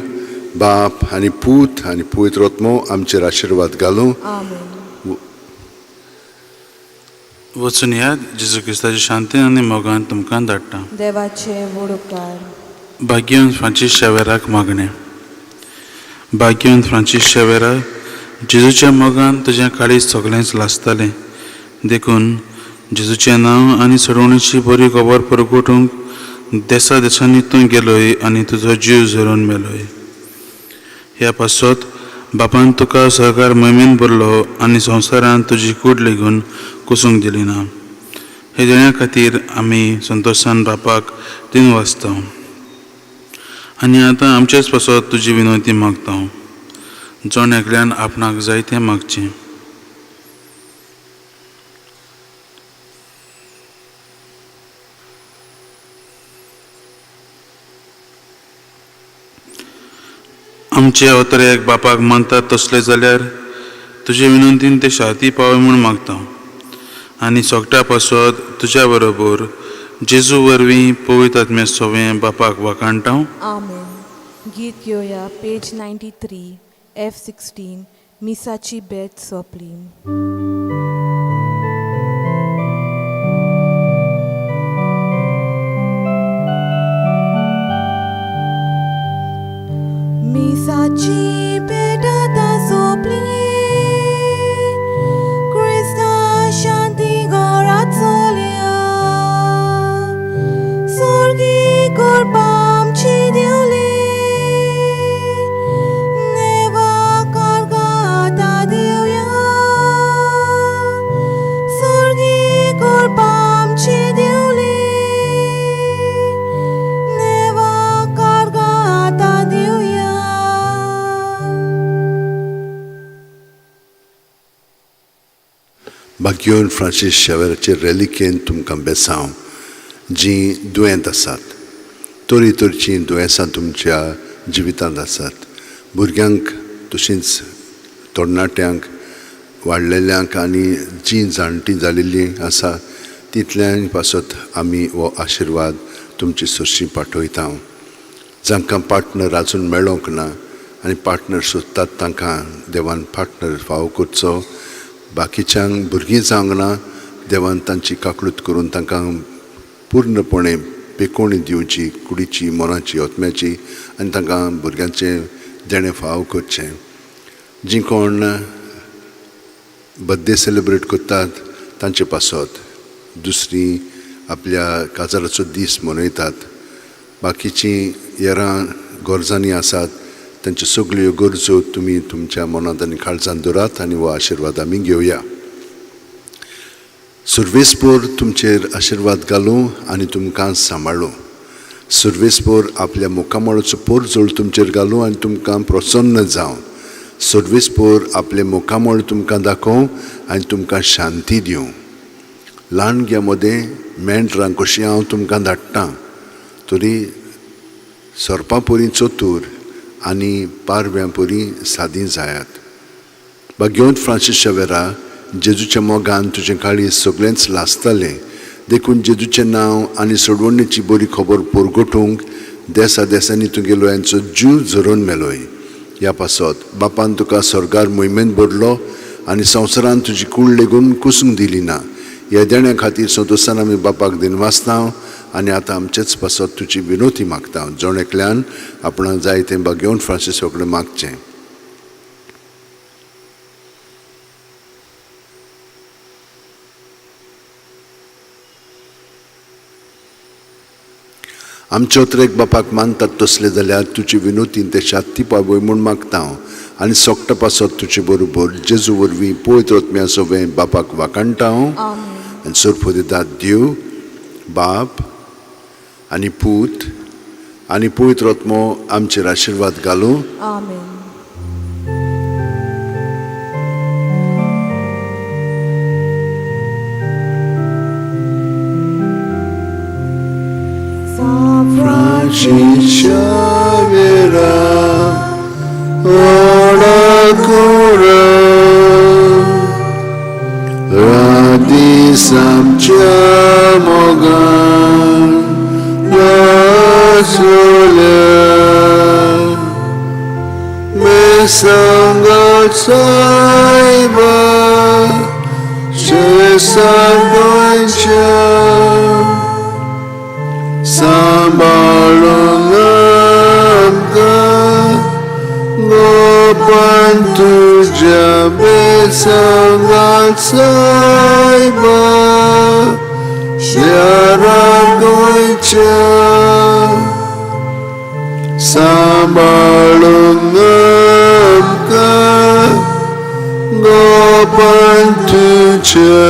बाप आनी पूत आनी पवित्र आत्मो आमचेर आशिर्वाद घालूं. वचून याद जेजू क्रिस्ताची शांती आनी मोगान तुमकां धाडटा. देवाचे व्हड उपकार. भाग्यवंत फ्रांसीस शावेराक मागणें. भाग्यवंत फ्रांसीस शावेरा, जेजूच्या मोगान तुजें काळीज सगळेंच लासतालें देखून जेजूचें नांव आनी सोडवणेची बरी खबर परगटूंक देसा देशांनी तूं गेलोय आनी तुजो जीव झरोवन मेलोय. ह्या पासत बापान तुका सहकार मोहिमेन भरलो आनी संवसारांत तुजी कूड लेगून कुसूंक दिली ना. हे देण्या खातीर आमी संतोशान बापाक दिन वाचता आनी आतां आमचेच पासत तुजी विनवती मागता. जण एकल्यान आपणाक जाय तें मागचें. आमचे अवतऱ्याक बापाक मानतात तसले जाल्यार तुजे विनंतीन ते शाती पावय म्हूण मागता आनी सोगटा पासत तुज्या बरोबर जेजू वरवीं पवित्र आत्म्या सोवें बापाक वाखाणटा. आमेन. गीत घेवया पेज 93 F16 मिसाची बेत सोंपली. मिसाची बेट आतां सोंपली, क्रिस्ता शांती घरांत चलया, सोर्गी करपा आमची देवली, नेवा कारगा आतां देवया, सोर्गी करपा आमची देवली, नेवा कारगा आतां देवया. भाग्यवंत फ्रांसीस शावेराचे रेलिकेन तुमकां बेसांव जीं दुयेंत आसात. तरेतरेचीं दुयेंसां तुमच्या जिवितांत आसात. भुरग्यांक तशींच तरणाट्यांक, वाडलेल्यांक आनी जीं जाणटीं जालेलीं आसा तितल्यांक पासत आमी हो आशिर्वाद तुमची सरशी पाठयता. जांकां पार्टनर आजून मेळोंक ना आनी पार्टनर सोदतात तांकां देवान पार्टनर फावो करचो. बाकीच्यांक भुरगीं जावंक ना, देवान तांची काकळूत करून तांकां पूर्णपणे पेकोवणी दिवची कुडीची, मोराची, आत्म्याची आनी तांकां भुरग्यांचें देणें फाव करचें. जीं कोण बर्थडे सेलेब्रेट करतात तांचे पासत दुसरीं आपल्या काजाराचो दीस मनयतात बाकीचीं येरां गरजांनी आसात तांच्यो सगल्यो गरजो तुमी तुमच्या मनांत आनी काळजांत दवरात आनी हो आशिर्वाद आमी घेवया. सर्वेस्पोर तुमचेर आशिर्वाद घालूं आनी तुमकां सांबाळूं. सर्वेस्पोर आपल्या मुखामळाचो पोरजोळ तुमचेर घालूं आनी तुमकां प्रसन्न जावं. सर्वेस्पोर आपले मुखामळ तुमकां दाखोवं आनी तुमकां शांती दिवं. ल्हानग्या मदें मेंढरां कशीं हांव तुमकां धाडटां, तरी सर्पां परी चतूर आनी पारव्यां परी सादीं जायात. भाग्यवंत फ्रांसीस शावेरा, जेजूच्या मोगान तुजें काळीज सगळेंच लासतालें, देखून जेजूचें नांव आनी सोडवणेची बरी खबर परगटूंक देसा देसांनी तुगेलो यांचो जीव झरोवन मेलोय. ह्या पासत बापान तुका स्वर्गार मोहिमेंत भरलो आनी संवसारान तुजी कूड लेगून कुसूंक दिली ना. ह्या देण्या खातीर संतोशान आमी बापाक दिनवासतां आनी आतां आमचेच पासत तुजी विनोती मागता. जोण एकल्यान आपणाक जाय तें भाग्यवंत फ्रांसीसा कडेन मागचें. आमचे उतरेक बापाक मानतात तसले जाल्यार तुजी विनोतीन ते शांती पावय म्हूण मागता आनी सोगटा पासत तुजे बरोबर जेजू वरवीं पवित्र आत्म्या सोबें बापाक वाकाणटा आनी सोरपो दितात देव बाप आनी पूत आनी पवित्र आत्मो आमचेर आशिर्वाद घालूं. आमेन. Francis Xavier, ora cura, radisam mogan, rasule, mesangat saiba, sesandoincha. Sambalung amka gopan tuja besangat saiba siaran goicha. Sambalung amka gopan tuja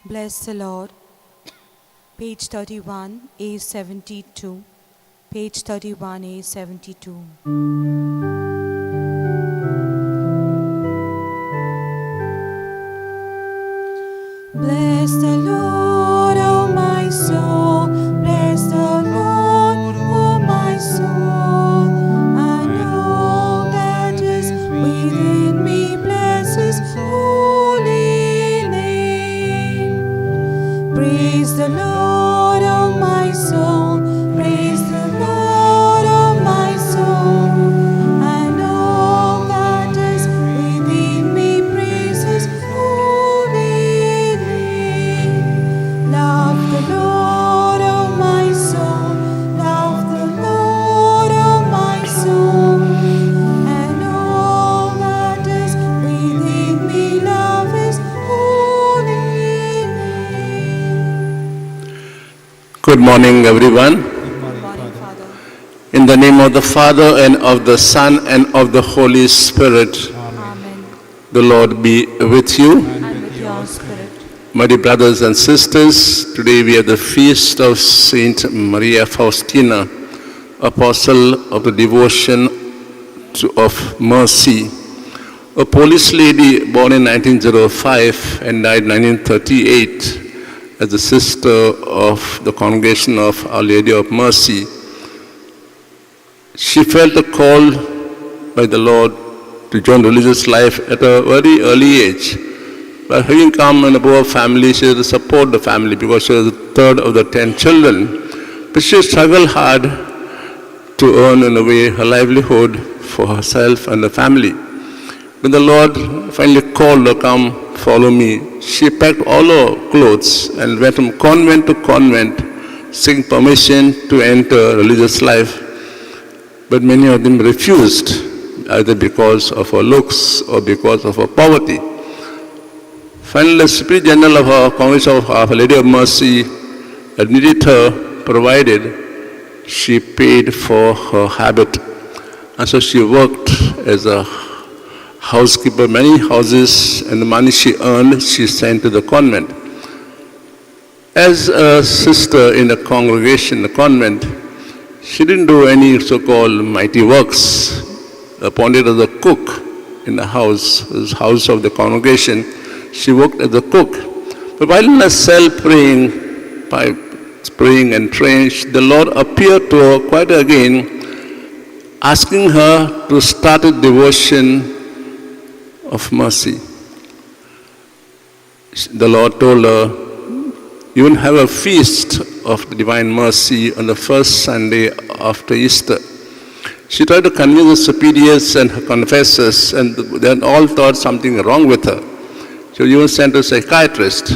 Bless the Lord. Page 31, A72. Page 31, A72. Bless the Lord, O my soul. Bless the Lord, O my soul. And all that is within me, bless His holy name. Praise the Lord, O my soul. Praise the Lord, O my soul. And all that is within me, praise His holy name. Love the Lord, O my soul. Love the Lord, O my soul. And all that is within me, love His holy name. Good morning, everyone. Good morning, Father. In the name of the Father, and of the Son, and of the Holy Spirit, Amen. the Lord be with you. And with your spirit. My dear brothers and sisters, today we have the feast of Saint Maria Faustina, Apostle of the Devotion of Mercy, a Polish lady born in 1905 and died in 1938 as the sister of the Congregation of Our Lady of Mercy. She felt a call by the Lord to join religious life at a very early age. But having come in a poor family, she had to support the family because she was the third of the 10 children. But she struggled hard to earn in a way her livelihood for herself and the family. When the Lord finally called her, "Come, follow me," she packed all her clothes and went from convent to convent, seeking permission to enter religious life. But many of them refused, either because of her looks or because of her poverty. Finally, the Superior General of our Congregation of Our Lady of Mercy admitted her, provided she paid for her habit. And so she worked as a housekeeper, many houses, and the money she earned, she sent to the convent. As a sister in a congregation, the convent, she didn't do any so-called mighty works. Appointed as a cook in the house of the congregation, she worked as a cook. But while in a cell praying and praying, the Lord appeared to her quite again, asking her to start a devotion of mercy. The Lord told her, "You will have a feast of the divine mercy on the first Sunday after Easter." She tried to convince the superiors and her confessors, and they all thought something wrong with her. She was even sent to a psychiatrist.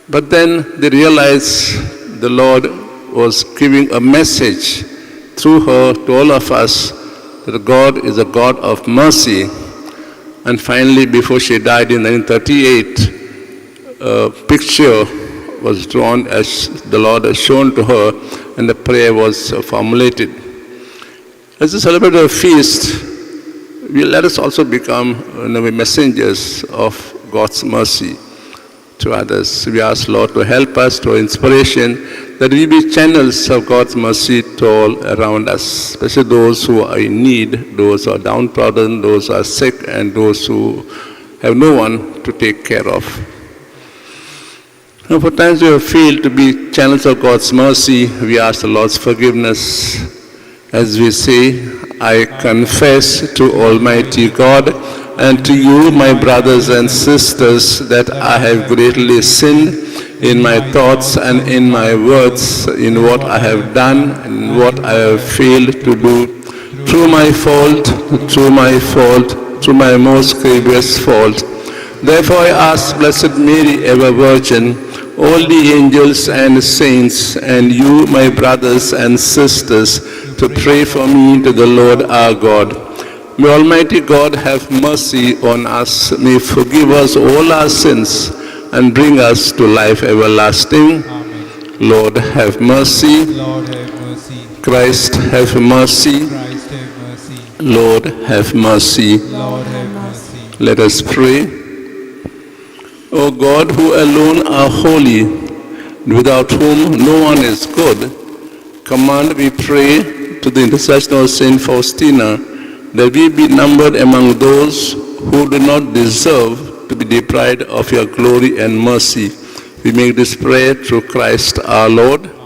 But then they realized the Lord was giving a message through her to all of us that God is a God of mercy. And finally, before she died in 1938, a picture was drawn as the Lord had shown to her, and the prayer was formulated. As we celebrate our feast, let us also become messengers of God's mercy to others. We ask Lord to help us, to inspiration, that we be channels of God's mercy to all around us, especially those who are in need, those who are downtrodden, those who are sick, and those who have no one to take care of. Now, for times we have failed to be channels of God's mercy, we ask the Lord's forgiveness as we say, "I confess to Almighty God and to you, my brothers and sisters, that I have greatly sinned in my thoughts and in my words, in what I have done and what I have failed to do, through my fault, through my most grievous fault. Therefore I ask Blessed Mary, ever Virgin, all the angels and saints, and you, my brothers and sisters, to pray for me to the Lord our God. May Almighty God have mercy on us, may forgive us all our sins, and bring us to life everlasting. Amen. Lord, have mercy. Lord, have mercy. Christ, have mercy. Christ, have mercy. Lord, have mercy. Lord, have mercy. Let us pray. O God, who alone are holy, without whom no one is good, command, we pray, to the intercession of Saint Faustina, that we be numbered among those who do not deserve to be deprived of your glory and mercy. We make this prayer through Christ our Lord. Amen.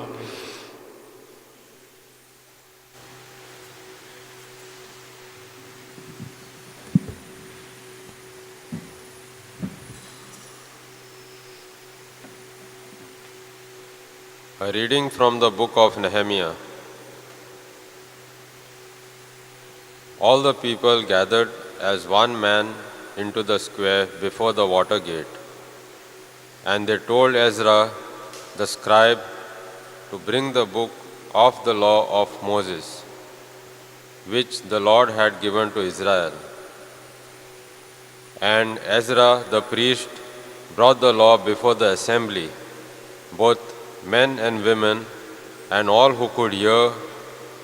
A reading from the book of Nehemiah. All the people gathered as one man into the square before the water gate, and they told Ezra the scribe to bring the book of the law of Moses, which the Lord had given to Israel. And Ezra the priest brought the law before the assembly, both men and women, and all who could hear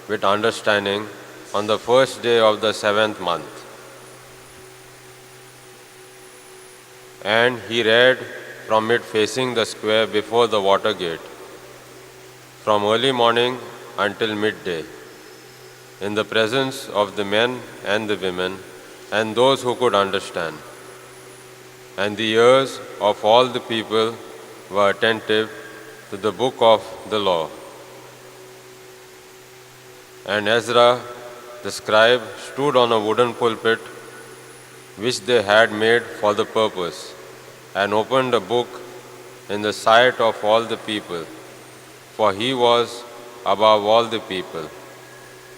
with understanding, on the first day of the 7th month. And he read from it facing the square before the water gate, from early morning until midday, in the presence of the men and the women, and those who could understand. And the ears of all the people were attentive to the book of the law. And Ezra the scribe stood on a wooden pulpit which they had made for the purpose, and opened the book in the sight of all the people, for he was above all the people.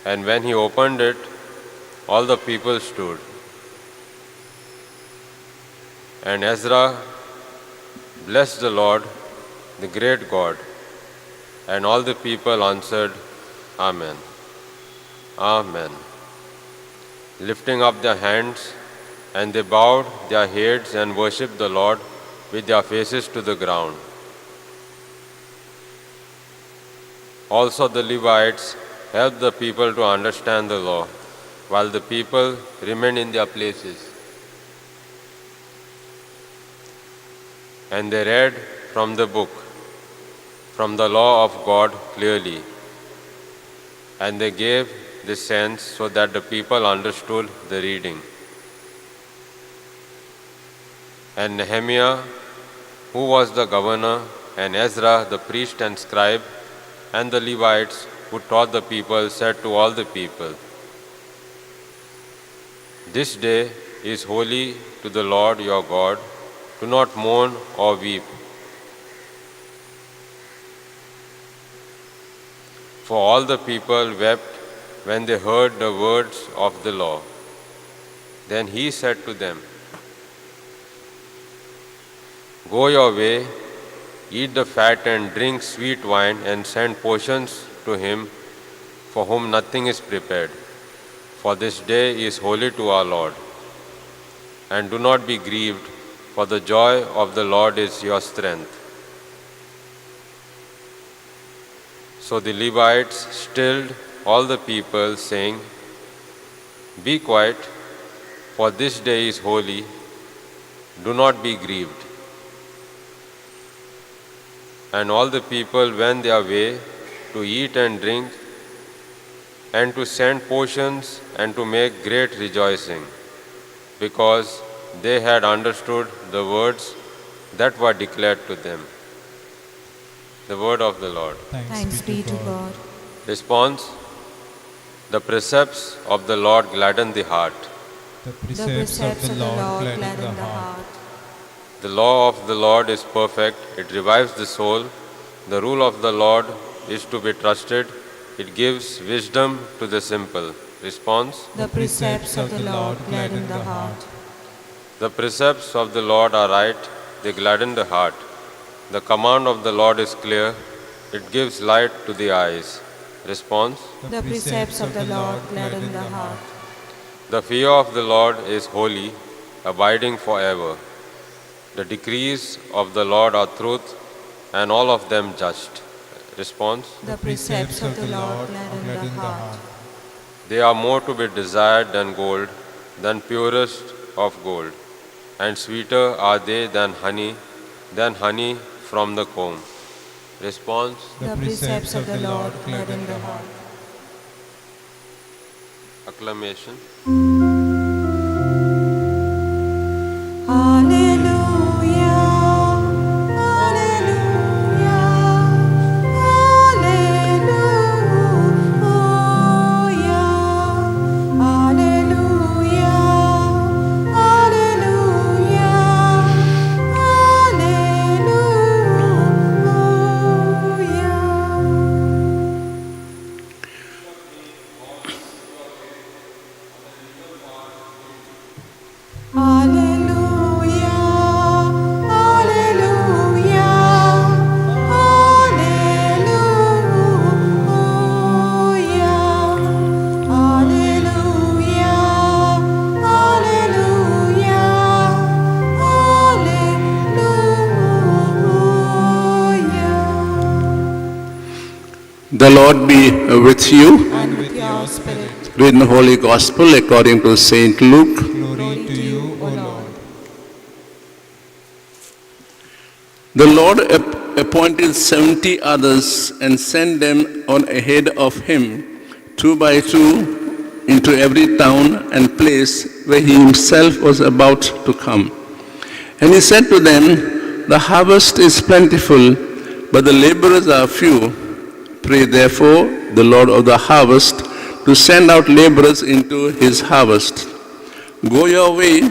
And when he opened it, all the people stood. And Ezra blessed the Lord, the great God, and all the people answered, Amen. Amen. Lifting up their hands, and they bowed their heads and worshipped the Lord with their faces to the ground. Also the Levites helped the people to understand the law, while the people remained in their places. And they read from the book, from the law of God clearly. And they gave the sense so that the people understood the reading. And Nehemiah, who was the governor, and Ezra the priest and scribe, and the Levites who taught the people, said to all the people, This day is holy to the Lord your God. Do not mourn or weep. For all the people wept when they heard the words of the law. Then he said to them, Go your way, eat the fat and drink sweet wine, and send portions to him for whom nothing is prepared. For this day is holy to our Lord. And do not be grieved, for the joy of the Lord is your strength. So the Levites stilled all the people, saying, Be quiet, for this day is holy. Do not be grieved. And all the people went their way to eat and drink, and to send portions, and to make great rejoicing, because they had understood the words that were declared to them. The word of the Lord. Thanks be to God. Response: The precepts of the Lord gladden the heart. The The precepts of the Lord gladden the heart. The law of the Lord is perfect, it revives the soul. The rule of the Lord is to be trusted, it gives wisdom to the simple. Response: The precepts of the Lord gladden the heart. The precepts of the Lord are right, they gladden the heart. The command of the Lord is clear, it gives light to the eyes. Response: The precepts of the Lord gladden the heart. The fear of the Lord is holy, abiding forever. The decrees of the Lord are truth, and all of them just. Response: The precepts of the Lord gladden the heart. They are more to be desired than gold, than purest of gold, and sweeter are they than honey from the comb. Response. The precepts of the Lord gladden the heart. Acclamation. Hallelujah, hallelujah, hallelujah, hallelujah, The Lord be with you. And with your spirit, Read the Holy Gospel according to Saint Luke. glory to you, O Lord. The Lord appointed 70 others and sent them on ahead of him, 2 by 2, into every town and place where he himself was about to come. And he said to them, "The harvest is plentiful, but the laborers are few. Pray therefore the Lord of the harvest to send out laborers into his harvest. Go your way.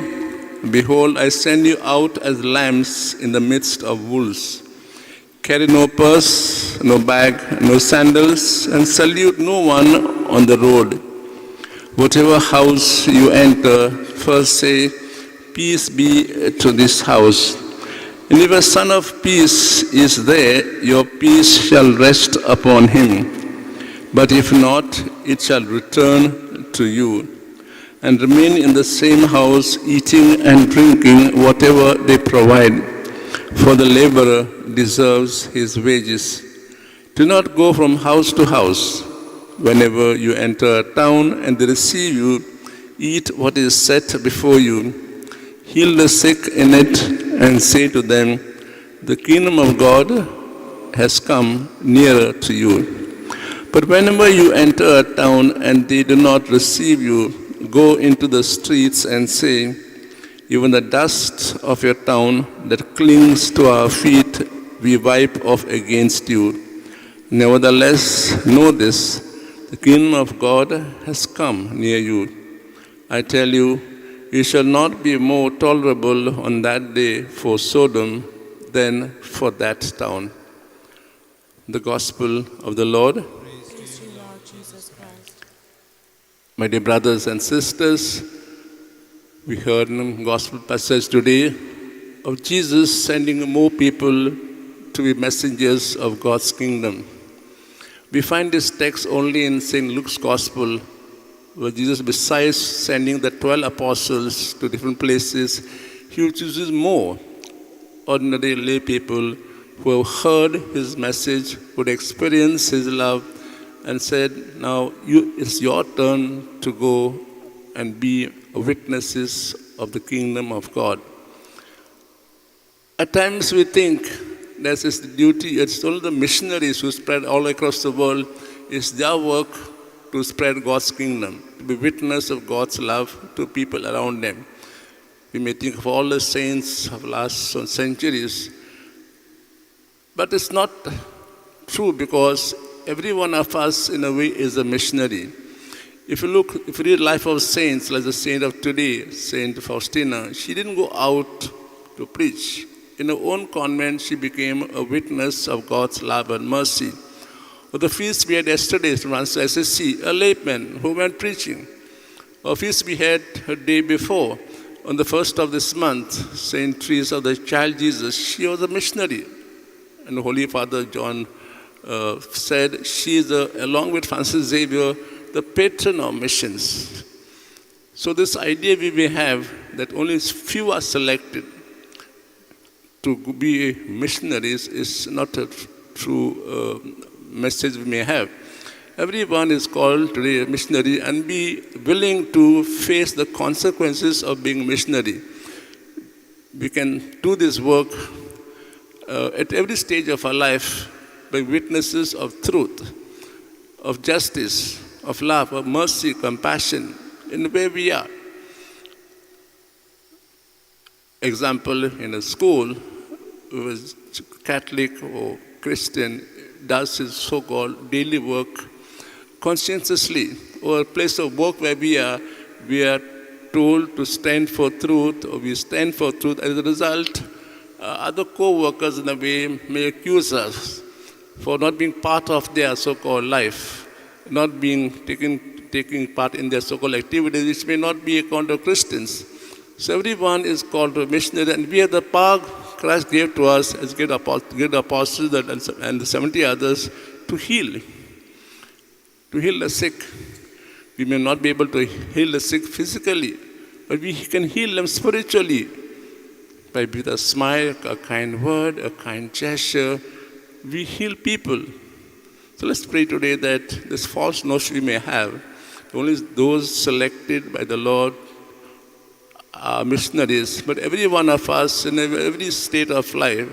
Behold, I send you out as lambs in the midst of wolves. Carry no purse, no bag, no sandals, and salute no one on the road. Whatever house you enter, first say, 'Peace be to this house.' And if a son of peace is there, your peace shall rest upon him. But if not, it shall return to you. And remain in the same house, eating and drinking whatever they provide, for the laborer deserves his wages. Do not go from house to house. Whenever you enter a town and they receive you, eat what is set before you. Heal the sick in it and say to them, 'The kingdom of God has come nearer to you.' But whenever you enter a town and they do not receive you, go into the streets and say, 'Even the dust of your town that clings to our feet we wipe off against you.' Nevertheless, know this, the kingdom of God has come near you. I tell you, you shall not be more tolerable on that day for Sodom than for that town." The Gospel of the Lord. Praise to you, Lord Jesus Christ. My dear brothers and sisters, we heard in the Gospel passage today of Jesus sending more people to be messengers of God's kingdom. We find this text only in St. Luke's Gospel, where Jesus, besides sending the 12 apostles to different places, he chooses more ordinary lay people who have heard his message, who had experienced his love, and said, "Now it's your turn to go and be witnesses of the kingdom of God." At times we think that it's the duty, it's only the missionaries who spread all across the world, it's their work to spread God's kingdom, to be witness of God's love to people around them. We may think of all the saints of last centuries, but it's not true, because every one of us in a way is a missionary. If you read life of saints, like the saint of today, Saint Faustina, she didn't go out to preach. In her own convent, she became a witness of God's love and mercy. Or the feast we had yesterday from SSC, a layman who went preaching. Or feast we had a day before, on the 1st of this month, Saint Teresa of the Child Jesus, she was a missionary. And the Holy Father John said she is, along with Francis Xavier, the patron of missions. So this idea we may have that only few are selected to be missionaries is not a true message we may have. Everyone is called to be a missionary and be willing to face the consequences of being missionary. we can do this work at every stage of our life by witnesses of truth, of justice, of love, of mercy, compassion, in where we are. Example, in a school, who is Catholic or Christian, does his so-called daily work conscientiously, or a place of work where we are told to stand for truth, or we stand for truth. As a result, other co-workers in a way may accuse us for not being part of their so-called life, not being taking part in their so-called activities, which may not be account of Christians. So everyone is called to a missionary, and we are the power Christ gave to us as great apostles and the 70 others to heal the sick. We may not be able to heal the sick physically, but we can heal them spiritually by with a smile, a kind word, a kind gesture. We heal people. So let's pray today that this false notion we may have, only those selected by the Lord are missionaries, but every one of us in every state of life,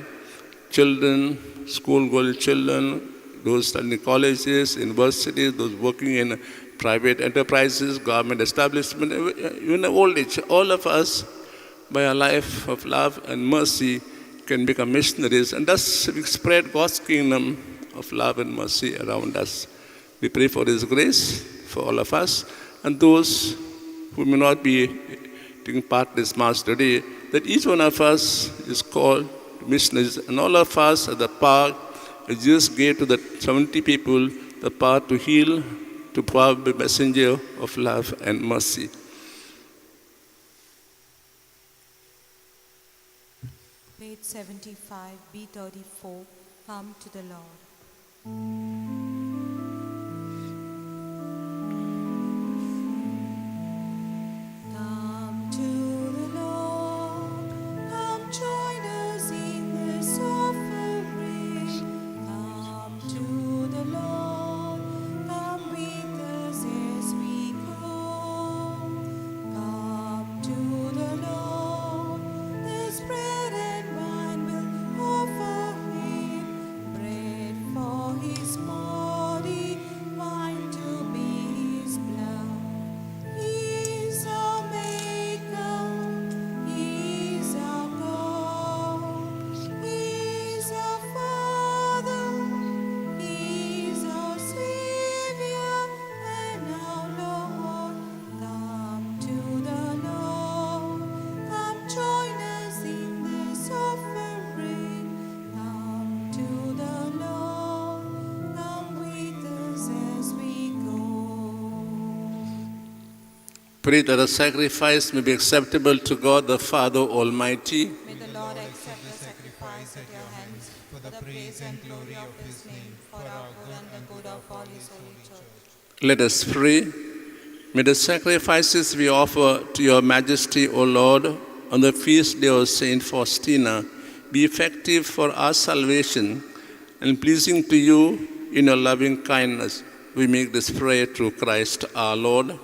children, school-going children, those studying colleges, universities, those working in private enterprises, government establishment, even old age, all of us, by a life of love and mercy, can become missionaries, and thus we spread God's kingdom of love and mercy around us. We pray for His grace for all of us, and those who may not be taking part in this Mass today, that each one of us is called missionaries, and all of us are the power. Jesus gave to the 70 people the power to heal, to power be messenger of love and mercy. Page 75, B34, Come to the Lord. Come to the Lord, come join us in this offering. Come to the Lord, come with us as we go. Come to the Lord, this bread and wine will offer Him. Bread for His body, wine to be His blood. He is our Maker, He is our God, He is our Father, He is our Savior and our Lord. Come to the Lord, come join us in this offering. Come to the Lord, come with us as we go. Pray that the sacrifice may be acceptable to God the Father Almighty. May the Lord accept the sacrifice at your hands for the praise and glory of His name, for our good and the good of all His holy church. Let us pray. May the sacrifices we offer to your majesty, O Lord, on the feast day of Saint Faustina be effective for our salvation and pleasing to you in your loving kindness. We make this prayer through Christ our Lord. Amen.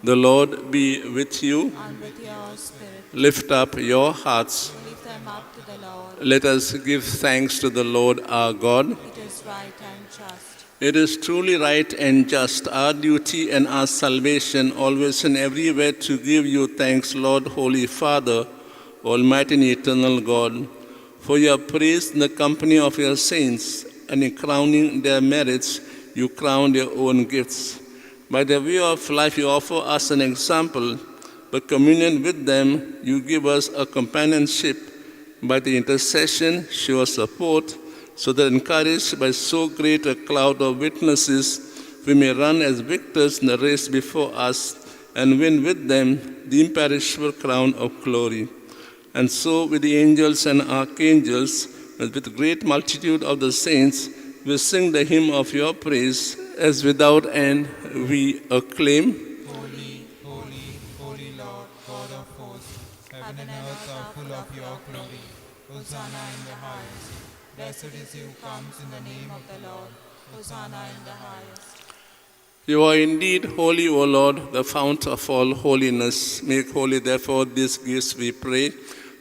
The Lord be with you. And with your spirit, Lift up your hearts. lift them up to the Lord. Let us give thanks to the Lord our God. It is right and just. It is truly right and just, our duty and our salvation, always and everywhere to give you thanks, Lord, Holy Father, Almighty and eternal God, for your praise in the company of your saints, and in crowning their merits, you crown your own gifts. By the way of life, you offer us an example. By communion with them, you give us a companionship. By the intercession, show us support, so that encouraged by so great a cloud of witnesses, we may run as victors in the race before us and win with them the imperishable crown of glory. And so with the angels and archangels, and with the great multitude of the saints, we sing the hymn of your praise, as without end we acclaim. Holy, holy, holy Lord, God of hosts, heaven and earth are full of your glory. Hosanna in the highest. Blessed is he who comes in the name of the Lord. Hosanna in the highest. You are indeed holy, O Lord, the fount of all holiness. Make holy, therefore, these gifts, we pray,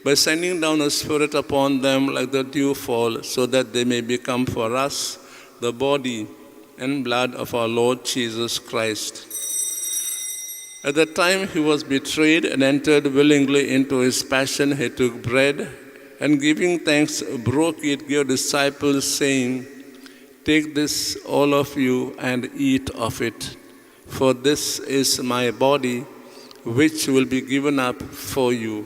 by sending down a Spirit upon them like the dewfall, so that they may become for us the body and blood of our Lord Jesus Christ. At the time he was betrayed and entered willingly into his passion, he took bread and giving thanks, broke it, gave disciples, saying, "Take this, all of you, and eat of it, for this is my body, which will be given up for you."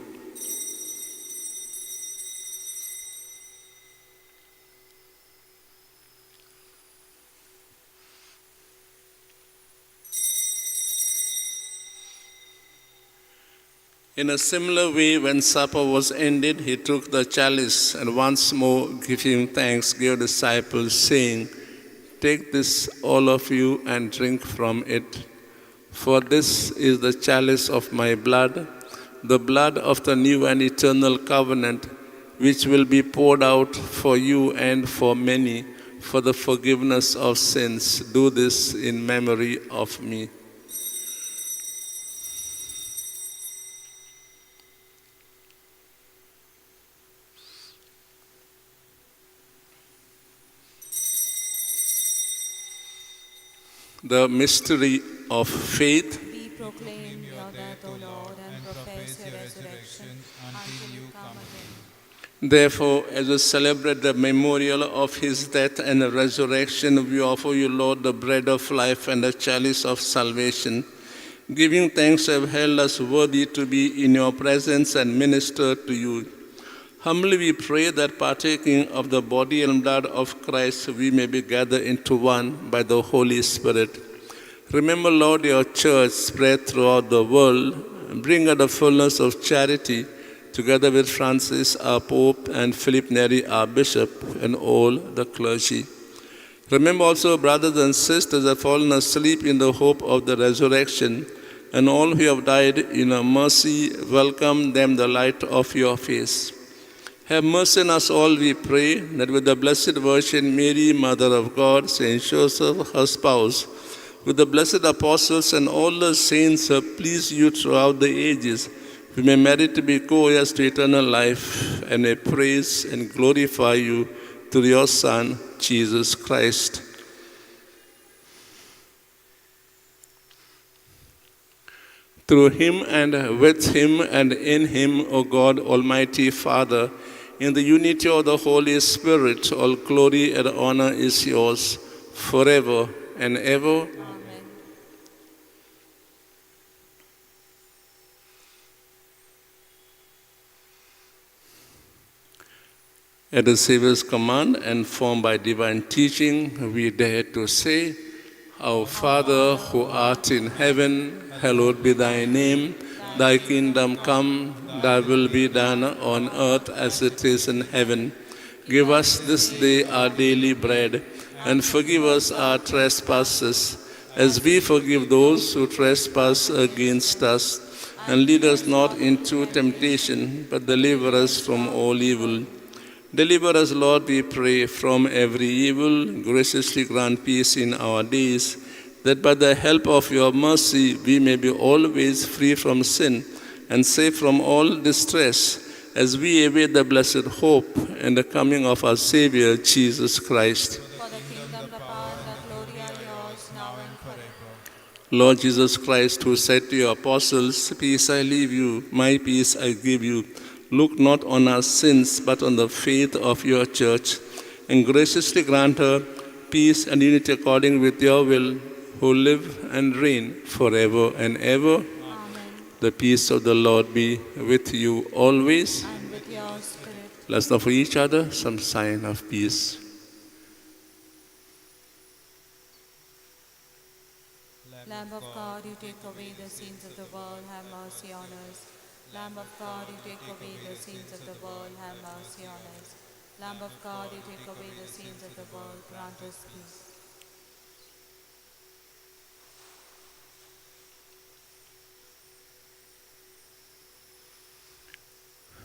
In a similar way, when supper was ended, he took the chalice and once more giving thanks, gave disciples, saying, "Take this, all of you, and drink from it. For this is the chalice of my blood, the blood of the new and eternal covenant, which will be poured out for you and for many for the forgiveness of sins. Do this in memory of me." The mystery of faith. We proclaim your death, O Lord, and profess your resurrection until you come again. Therefore, as we celebrate the memorial of his death and resurrection, we offer you, Lord, the bread of life and the chalice of salvation. Giving thanks, have held us worthy to be in your presence and minister to you. Humbly we pray that partaking of the body and blood of Christ, we may be gathered into one by the Holy Spirit. Remember, Lord, your church spread throughout the world. Bring her the fullness of charity, together with Francis, our Pope, and Philip Neri, our Bishop, and all the clergy. Remember also brothers and sisters that have fallen asleep in the hope of the resurrection, and all who have died in your mercy, welcome them the light of your face. Have mercy on us all, we pray, that with the Blessed Virgin Mary, Mother of God, Saint Joseph, her spouse, with the blessed apostles and all the saints who have pleased you throughout the ages, we may merit to be co-heirs to eternal life, and may praise and glorify you through your Son, Jesus Christ. Through him and with him and in him, O God, Almighty Father, in the unity of the Holy Spirit, all glory and honor is yours forever and ever. Amen. At the Savior's command and formed by divine teaching, we dare to say, Our Father who art in heaven, hallowed be thy name. Thy kingdom come, thy will be done on earth as it is in heaven. Give us this day our daily bread, and forgive us our trespasses, as we forgive those who trespass against us. And lead us not into temptation, but deliver us from all evil. Deliver us, Lord, we pray, from every evil. Graciously grant peace in our days, that by the help of your mercy we may be always free from sin and safe from all distress, as we await the blessed hope and the coming of our Savior, Jesus Christ. For the kingdom, the power, and the glory are yours, now and forever. Lord Jesus Christ, who said to your apostles, Peace I leave you, my peace I give you. Look not on our sins, but on the faith of your church, and graciously grant her peace and unity according with your will, who live and reign forever and ever. Amen. The peace of the Lord be with you always. And with your spirit. Let's offer each other some sign of peace. Lamb of God, you take away the sins of the world, have mercy on us. Lamb of God, you take away the sins of the world, have mercy on us. Lamb of God, you take away the sins of the world, grant us peace.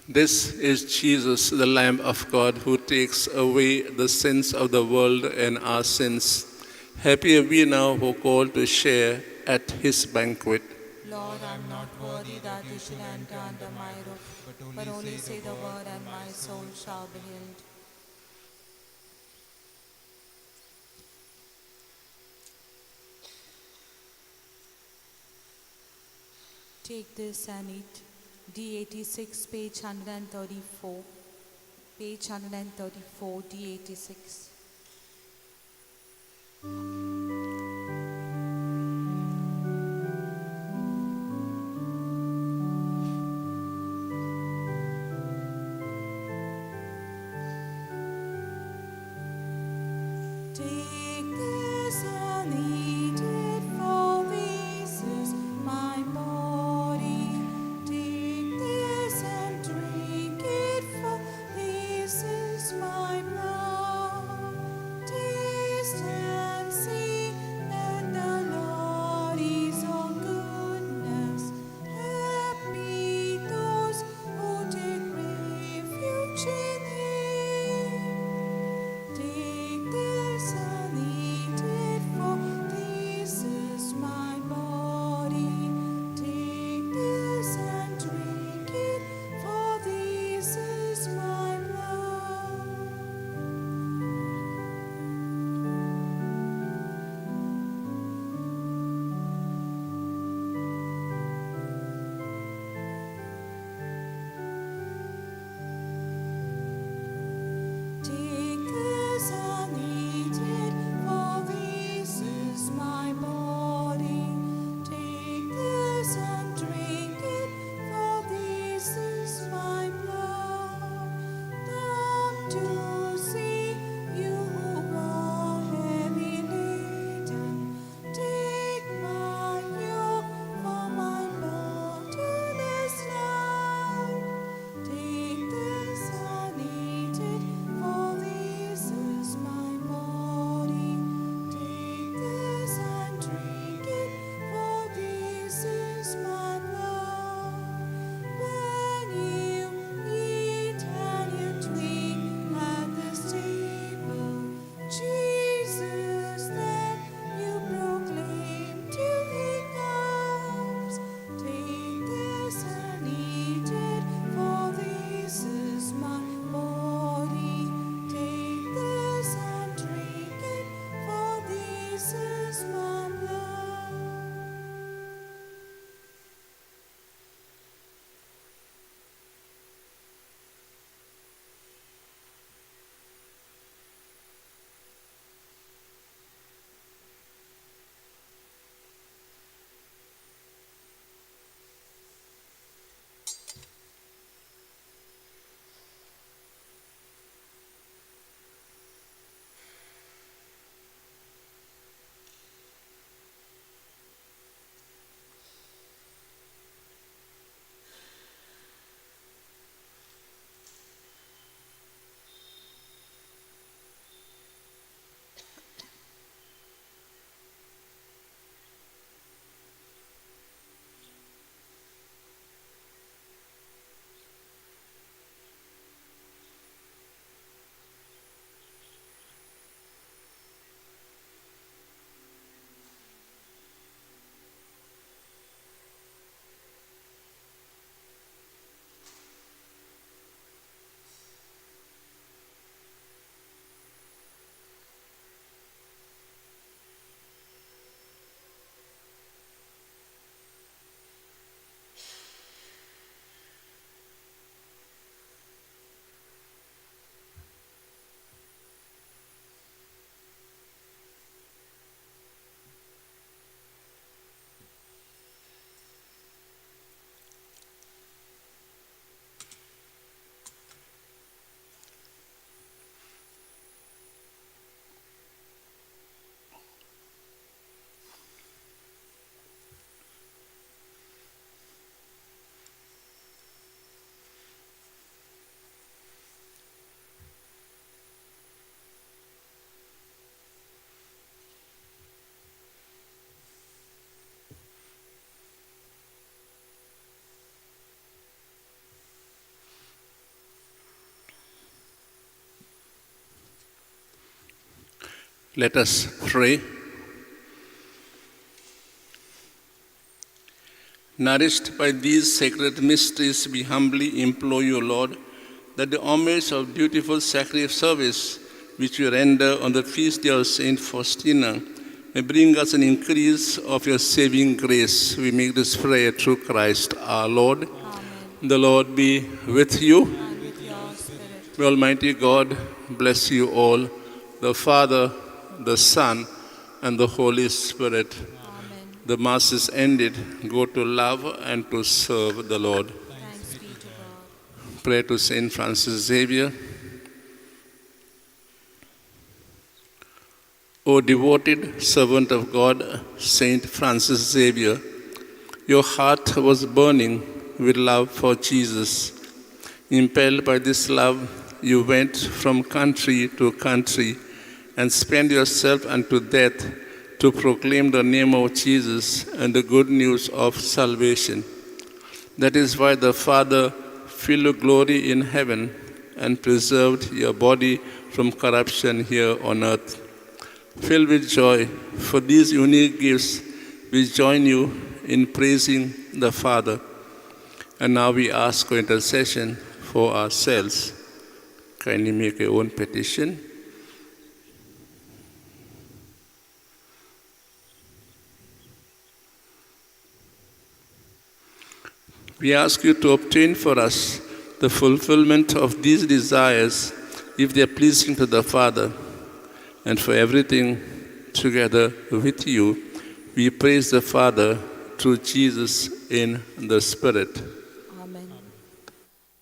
This is Jesus, the Lamb of God, who takes away the sins of the world and our sins. Happy are we now who are called to share at his banquet. Lord, I am not worthy that you should enter under my roof, but only say the word, and my soul shall be healed. Take this and eat. D86, page 134. Page 134, D86. Take this and eat it, for this is my body. Take this and drink it, for this is my blood. Taste and see that the Lord is all goodness. Happy those who take refuge in Him. Take this and eat it, for this is my body. Take this and drink it, for this is my blood. Take this and eat it, for this is my body. Take this and drink it, for this is my blood. Come to see you who are heavy laden. Take my yoke, for my burden is light. Take this and eat it, for this is my body. Take this and drink it, for this is my blood. When you eat and you drink at this table, Jesus, then you proclaim till He comes. Take this and eat it, for this is my body. Take this and drink it, for this is my blood. Let us pray. Nourished by these sacred mysteries, we humbly implore you, Lord, that the homage of dutiful sacrifice service which we render on the feast day of Saint Faustina may bring us an increase of your saving grace. We make this prayer through Christ our Lord. Amen. The Lord be with you. And with your spirit. May Almighty God bless you all, the Father, the Son, and the Holy Spirit. Amen. The Mass is ended. Go to love and to serve the Lord. Thanks be to God. Pray to Saint Francis Xavier. O devoted servant of God, Saint Francis Xavier, your heart was burning with love for Jesus. Impelled by this love, you went from country to country and spent yourself unto death to proclaim the name of Jesus and the good news of salvation. That is why the Father filled you glory in heaven and preserved your body from corruption here on earth. Filled with joy for these unique gifts, we join you in praising the Father. And now we ask for intercession for ourselves. Kindly make your own petition. We ask you to obtain for us the fulfillment of these desires if they are pleasing to the Father. And for everything together with you, we praise the Father through Jesus in the Spirit. Amen.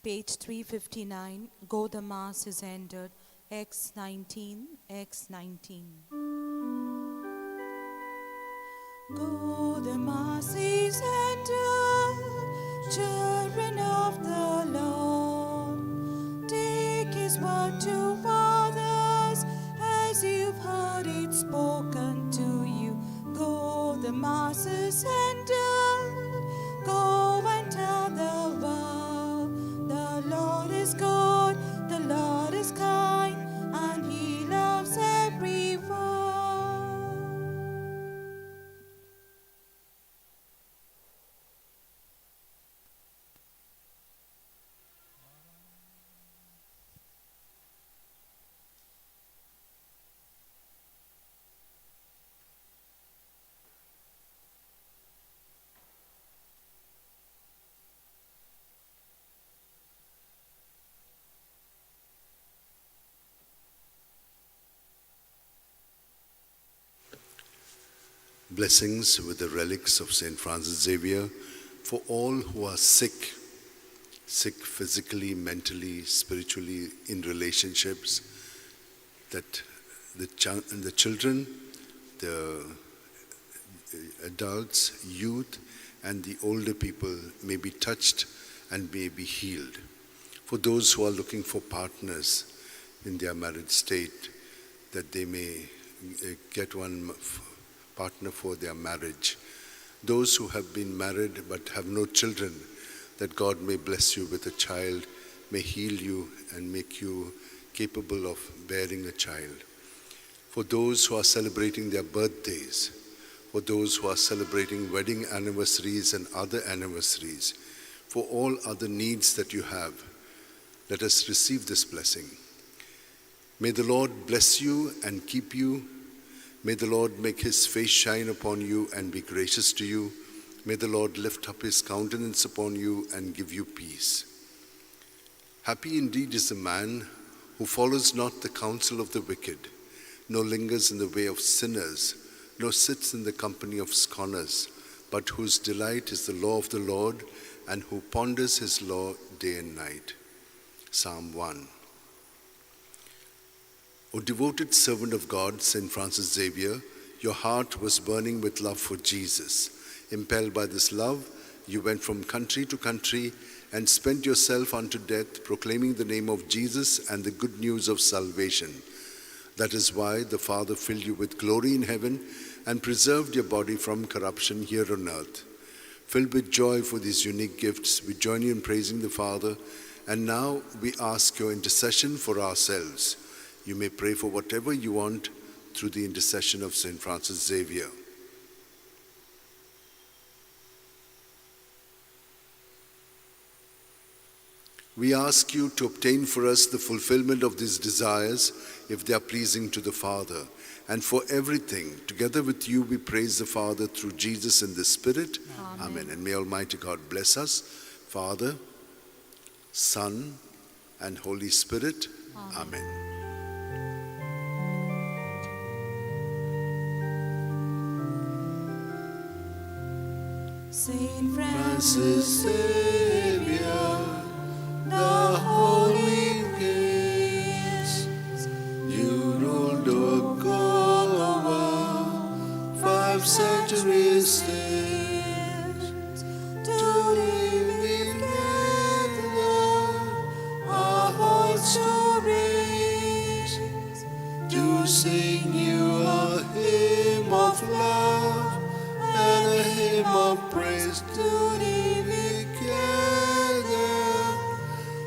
Page 359. Go the Mass is ended. X19. X19. Go the Mass is ended. Children of the Lord, take His word to others as you've heard it spoken to you. Go, the Mass is ended. Go and tell the world the Lord is good, the Lord is kind, and He loves everyone. Blessings with the relics of Saint Francis Xavier for all who are sick physically, mentally, spiritually, in relationships, that the children, the adults, youth, and the older people may be touched and may be healed. For those who are looking for partners in their married state, that they may get one partner for their marriage. Those who have been married but have no children, that God may bless you with a child, may heal you and make you capable of bearing a child. For those who are celebrating their birthdays, for those who are celebrating wedding anniversaries and other anniversaries, for all other needs that you have, let us receive this blessing. May the Lord bless you and keep you. May the Lord make His face shine upon you and be gracious to you. May the Lord lift up His countenance upon you and give you peace. Happy indeed is the man who follows not the counsel of the wicked, nor lingers in the way of sinners, nor sits in the company of scorners, but whose delight is the law of the Lord, and who ponders His law day and night. Psalm 1. O devoted servant of God, Saint Francis Xavier, your heart was burning with love for Jesus. Impelled by this love, you went from country to country and spent yourself unto death, proclaiming the name of Jesus and the good news of salvation. That is why the Father filled you with glory in heaven and preserved your body from corruption here on earth. Filled with joy for these unique gifts, we join you in praising the Father, and now we ask your intercession for ourselves. You may pray for whatever you want through the intercession of Saint Francis Xavier. We ask you to obtain for us the fulfillment of these desires, if they are pleasing to the Father. And for everything, together with you, we praise the Father through Jesus and the Spirit. Amen. And may Almighty God bless us, Father, Son, and Holy Spirit. Amen. Saint Francis Xavier, the Holy Prince, you ruled over 5 centuries since. Together, our hearts to raise, to sing you a hymn of love and a hymn of praise. Together,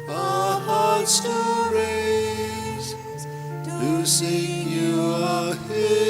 our hearts to raise, to sing you a hymn